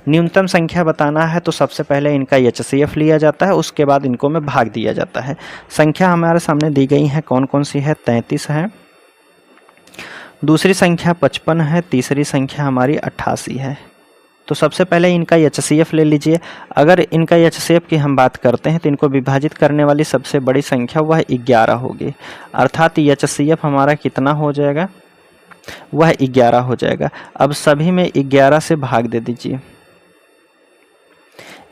न्यूनतम संख्या बताना है तो सबसे पहले इनका HCF लिया जाता है, उसके बाद इनको में भाग दिया जाता है। संख्या हमारे सामने दी गई है, कौन कौन सी है? 33 है, दूसरी संख्या 55 है, तीसरी संख्या हमारी 88 है। तो सबसे पहले इनका HCF ले लीजिए। अगर इनका HCF की हम बात करते हैं तो इनको विभाजित करने वाली सबसे बड़ी संख्या वह 11 होगी, अर्थात HCF हमारा कितना हो जाएगा? वह 11 हो जाएगा। अब सभी में 11 से भाग दे दीजिए।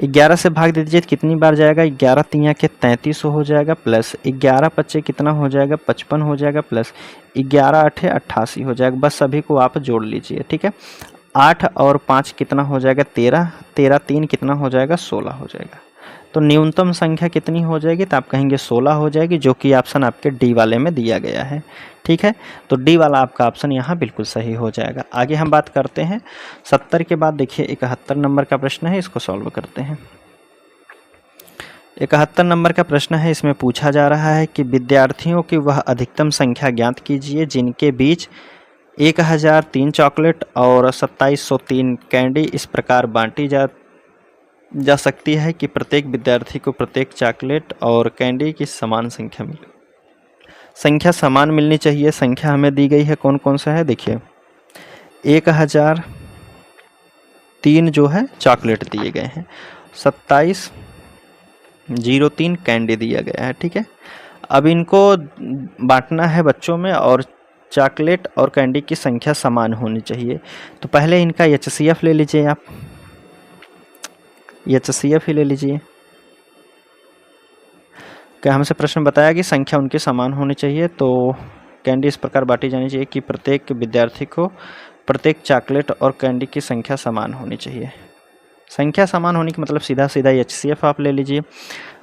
11 से भाग दे दीजिए तो कितनी बार जाएगा? 11 तिया के 33 हो जाएगा, प्लस 11 पच्चे कितना हो जाएगा? 55 हो जाएगा, प्लस 11 अठे 88 हो जाएगा। बस सभी को आप जोड़ लीजिए। ठीक है, 8 और 5 कितना हो जाएगा? 13, 13 3 कितना हो जाएगा? 16 हो जाएगा। तो न्यूनतम संख्या कितनी हो जाएगी? तो आप कहेंगे 16 हो जाएगी, जो कि ऑप्शन आपके डी वाले में दिया गया है। ठीक है, तो डी वाला आपका ऑप्शन यहाँ बिल्कुल सही हो जाएगा। आगे हम बात करते हैं 70 के बाद। देखिए 71 नंबर का प्रश्न है, इसको सॉल्व करते हैं। 71 नंबर का प्रश्न है, इसमें पूछा जा रहा है कि विद्यार्थियों की वह अधिकतम संख्या ज्ञात कीजिए जिनके बीच 1003 चॉकलेट और 2703 कैंडी इस प्रकार बांटी जा सकती है कि प्रत्येक विद्यार्थी को प्रत्येक चॉकलेट और कैंडी की समान संख्या मिले। संख्या समान मिलनी चाहिए। संख्या हमें दी गई है, कौन कौन सा है? देखिए 1003 जो है चॉकलेट दिए गए हैं, 2703 कैंडी दिया गया है। ठीक है, अब इनको बांटना है बच्चों में और चॉकलेट और कैंडी की संख्या समान होनी चाहिए। तो पहले इनका HCF ले लीजिए, आप HCF ही ले लीजिए। क्या हमसे प्रश्न बताया कि संख्या उनकी समान होनी चाहिए, तो कैंडी इस प्रकार बांटी जानी चाहिए कि प्रत्येक विद्यार्थी को प्रत्येक चॉकलेट और कैंडी की संख्या समान होनी चाहिए। संख्या समान होने की मतलब सीधा सीधा HCF आप ले लीजिए।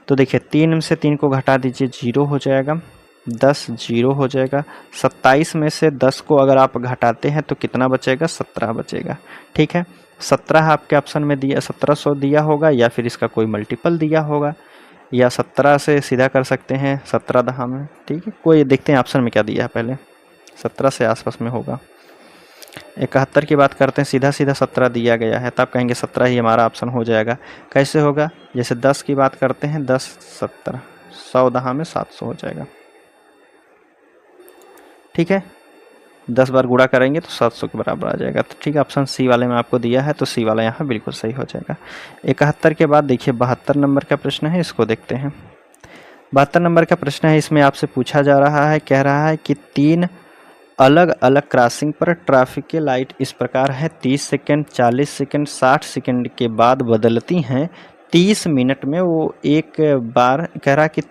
तो देखिए 3 में से 3 को घटा दीजिए, 0 हो जाएगा, 10 0 हो जाएगा। 27 में से 10 को अगर आप घटाते हैं तो कितना बचेगा? 17 बचेगा। ठीक है, 17 आपके ऑप्शन में दिया, 1700 दिया होगा या फिर इसका कोई मल्टीपल दिया होगा, या 17 से सीधा कर सकते हैं 17 दहा में। ठीक है, कोई देखते हैं ऑप्शन में क्या दिया है, पहले 17 से आसपास में होगा। 71 की बात करते हैं, सीधा सीधा 17 दिया गया है, तब कहेंगे 17 ही हमारा ऑप्शन हो जाएगा। कैसे होगा? जैसे 10 की बात करते हैं, 10 17 100 दहा में 700 हो जाएगा। ठीक है, 10 बार गुणा करेंगे तो 700 के बराबर आ जाएगा। तो ठीक है, ऑप्शन सी वाले में आपको दिया है, तो सी वाला यहाँ बिल्कुल सही हो जाएगा। 71 के बाद देखिए 72 नंबर का प्रश्न है, इसको देखते हैं। 72 नंबर का प्रश्न है, इसमें आपसे पूछा जा रहा है, कह रहा है कि 3 अलग अलग क्रॉसिंग पर ट्रैफिक की लाइट इस प्रकार है, 30 सेकंड, 40 सेकंड, 60 सेकंड के बाद बदलती हैं, 30 मिनट में वो एक बार, कह रहा है कि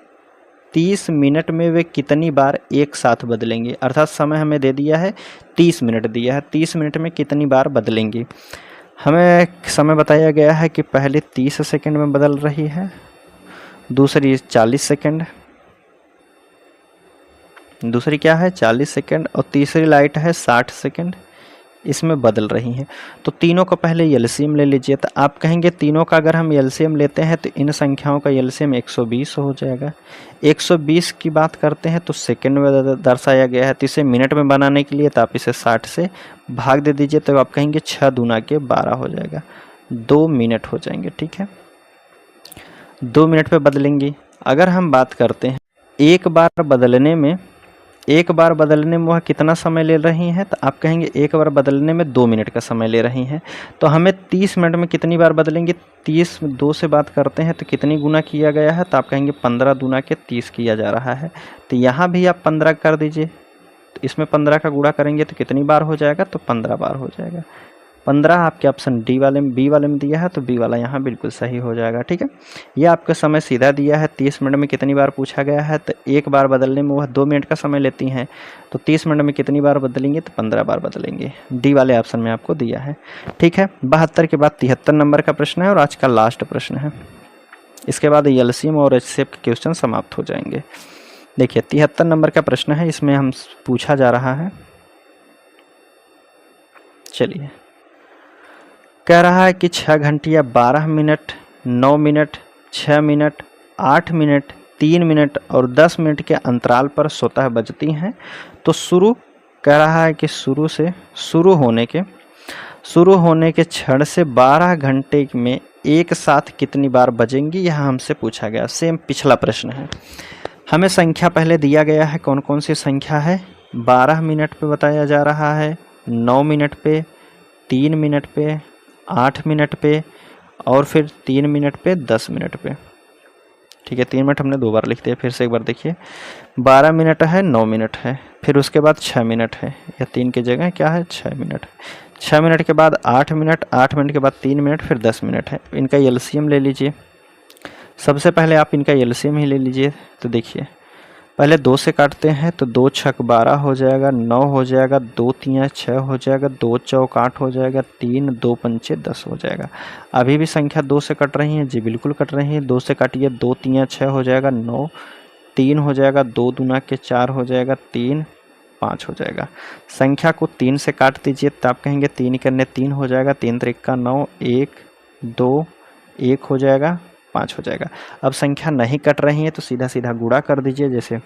30 मिनट में वे कितनी बार एक साथ बदलेंगे। अर्थात समय हमें दे दिया है 30 मिनट दिया है, 30 मिनट में कितनी बार बदलेंगी। हमें समय बताया गया है कि पहले 30 सेकंड में बदल रही है, दूसरी 40 सेकंड, दूसरी क्या है 40 सेकंड, और तीसरी लाइट है 60 सेकंड, इसमें बदल रही हैं। तो तीनों का पहले एलसीएम ले लीजिए। तो आप कहेंगे तीनों का अगर हम एलसीएम लेते हैं तो इन संख्याओं का एलसीएम 120 हो जाएगा। 120 की बात करते हैं तो सेकंड में दर्शाया गया है, तो इसे मिनट में बनाने के लिए तो आप इसे 60 से भाग दे दीजिए, तो आप कहेंगे 6 दूना के 12 हो जाएगा, 2 मिनट हो जाएंगे। ठीक है, 2 मिनट पे बदलेंगी। अगर हम बात करते हैं एक बार बदलने में वह कितना समय ले रही हैं, तो आप कहेंगे एक बार बदलने में 2 मिनट का समय ले रही हैं। तो हमें 30 मिनट में कितनी बार बदलेंगे, 30 में 2 से बात करते हैं तो कितनी गुना किया गया है, तो आप कहेंगे 15 दूना के 30 किया जा रहा है। तो यहाँ भी आप 15 कर दीजिए, तो इसमें 15 का गुणा करेंगे तो कितनी बार हो जाएगा, तो 15 बार हो जाएगा। 15 आपके ऑप्शन बी वाले में दिया है, तो बी वाला यहाँ बिल्कुल सही हो जाएगा। ठीक है, ये आपका समय सीधा दिया है, 30 मिनट में कितनी बार पूछा गया है, तो एक बार बदलने में वह 2 मिनट का समय लेती हैं, तो 30 मिनट में कितनी बार बदलेंगे, तो 15 बार बदलेंगे। डी वाले ऑप्शन में आपको दिया है। ठीक है, 72 के बाद 73 नंबर का प्रश्न है और आज का लास्ट प्रश्न है। इसके बाद एलसीएम और एचसीएफ के क्वेश्चन समाप्त हो जाएंगे। देखिए 73 नंबर का प्रश्न है, इसमें हम पूछा जा रहा है, चलिए, कह रहा है कि 6 घंटियाँ 12 minute, 9 minute, 6 minute, 8 minute, 3 minute और 10 मिनट के अंतराल पर स्वतः बजती हैं। तो कह रहा है कि शुरू होने के क्षण से 12 घंटे में एक साथ कितनी बार बजेंगी, यह हमसे पूछा गया। सेम पिछला प्रश्न है। हमें संख्या पहले दिया गया है, कौन कौन सी संख्या है, 12 मिनट पे बताया जा रहा है, 9 मिनट पे, 3 मिनट पे, 8 मिनट पे और फिर 3 मिनट पे, 10 मिनट पे। ठीक है, 3 मिनट हमने 2 बार लिख दिया, फिर से एक बार देखिए, 12 मिनट है, 9 मिनट है, फिर उसके बाद 6 मिनट है, या 3 की जगह क्या है 6 मिनट, 6 मिनट के बाद 8 मिनट, 8 मिनट के बाद 3 मिनट, फिर 10 मिनट है। इनका एलसीएम ले लीजिए। सबसे पहले आप इनका एलसीएम ही ले लीजिए। तो देखिए पहले 2 से काटते हैं तो 2 छक 12 हो जाएगा, 9 हो जाएगा, 2 तियाँ 6 हो जाएगा, 2 चौक 8 हो जाएगा, 3 2 पंचे 10 हो जाएगा। अभी भी संख्या 2 से कट रही है जी, बिल्कुल कट रही है। 2 से काटिए, 2 तियाँ 6 हो जाएगा, 9 3 हो जाएगा, 2 दूना के 4 हो जाएगा, 3 5 हो जाएगा। संख्या को 3 से काट दीजिए तो आप कहेंगे 3 करने 3 हो जाएगा, 3 त्रिका 9, 1 2 1 हो जाएगा, 5 हो जाएगा। अब संख्या नहीं कट रही है तो सीधा सीधा गुणा कर दीजिए। जैसे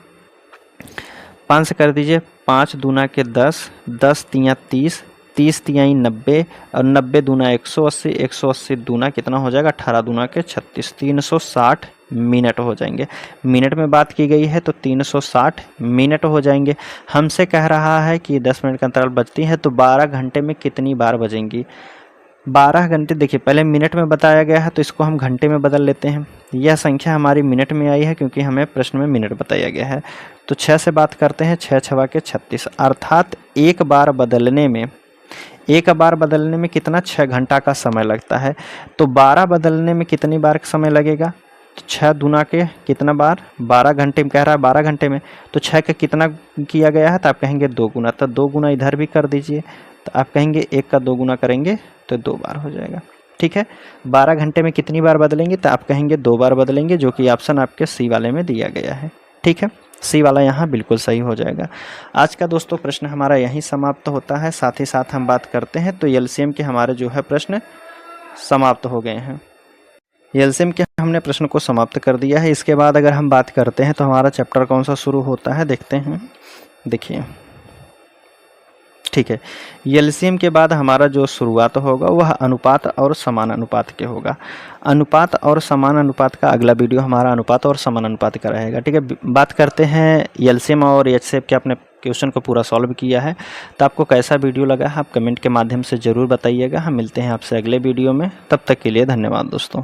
5 से कर दीजिए, 5 दूना के 10, 10 तियाँ 30, 30 तियाई 90 और 90 दूना 180, 180 दूना कितना हो जाएगा 18 दूना के 36, 360 मिनट हो जाएंगे। मिनट में बात की गई है तो 360 मिनट हो जाएंगे। हमसे कह रहा है कि 10 मिनट का अंतराल बजती है, तो 12 घंटे में कितनी बार बजेंगी। 12 घंटे, देखिए पहले मिनट में बताया गया है तो इसको हम घंटे में बदल लेते हैं। यह संख्या हमारी मिनट में आई है क्योंकि हमें प्रश्न में मिनट बताया गया है। तो 6 से बात करते हैं, 6 छवा के 36, अर्थात एक बार बदलने में कितना 6 घंटा का समय लगता है। तो 12 बदलने में कितनी बार समय लगेगा, तो 6 दूना के कितना बार, 12 घंटे में कह रहा है 12 घंटे में, तो 6 का कितना किया गया है, तो आप कहेंगे 2 गुना, तो 2 गुना इधर भी कर दीजिए, तो आप कहेंगे 1 का 2 गुना करेंगे तो 2 बार हो जाएगा। ठीक है, 12 घंटे में कितनी बार बदलेंगे, तो आप कहेंगे 2 बार बदलेंगे, जो कि ऑप्शन आपके सी वाले में दिया गया है। ठीक है, सी वाला यहाँ बिल्कुल सही हो जाएगा। आज का दोस्तों प्रश्न हमारा यहीं समाप्त होता है। साथ ही साथ हम बात करते हैं तो एलसीएम के हमारे जो है प्रश्न समाप्त हो गए हैं। एलसीएम के हमने प्रश्न को समाप्त कर दिया है। इसके बाद अगर हम बात करते हैं तो हमारा चैप्टर कौन सा शुरू होता है, देखते हैं। देखिए ठीक है, एलसीएम के बाद हमारा जो शुरुआत होगा वह अनुपात और समान अनुपात के होगा। अनुपात और समान अनुपात का अगला वीडियो हमारा अनुपात और समान अनुपात का रहेगा। ठीक है, बात करते हैं एलसीएम और एचसीएफ के। आपने क्वेश्चन को पूरा सॉल्व किया है, तो आपको कैसा वीडियो लगा है आप कमेंट के माध्यम से ज़रूर बताइएगा। हम मिलते हैं आपसे अगले वीडियो में, तब तक के लिए धन्यवाद दोस्तों।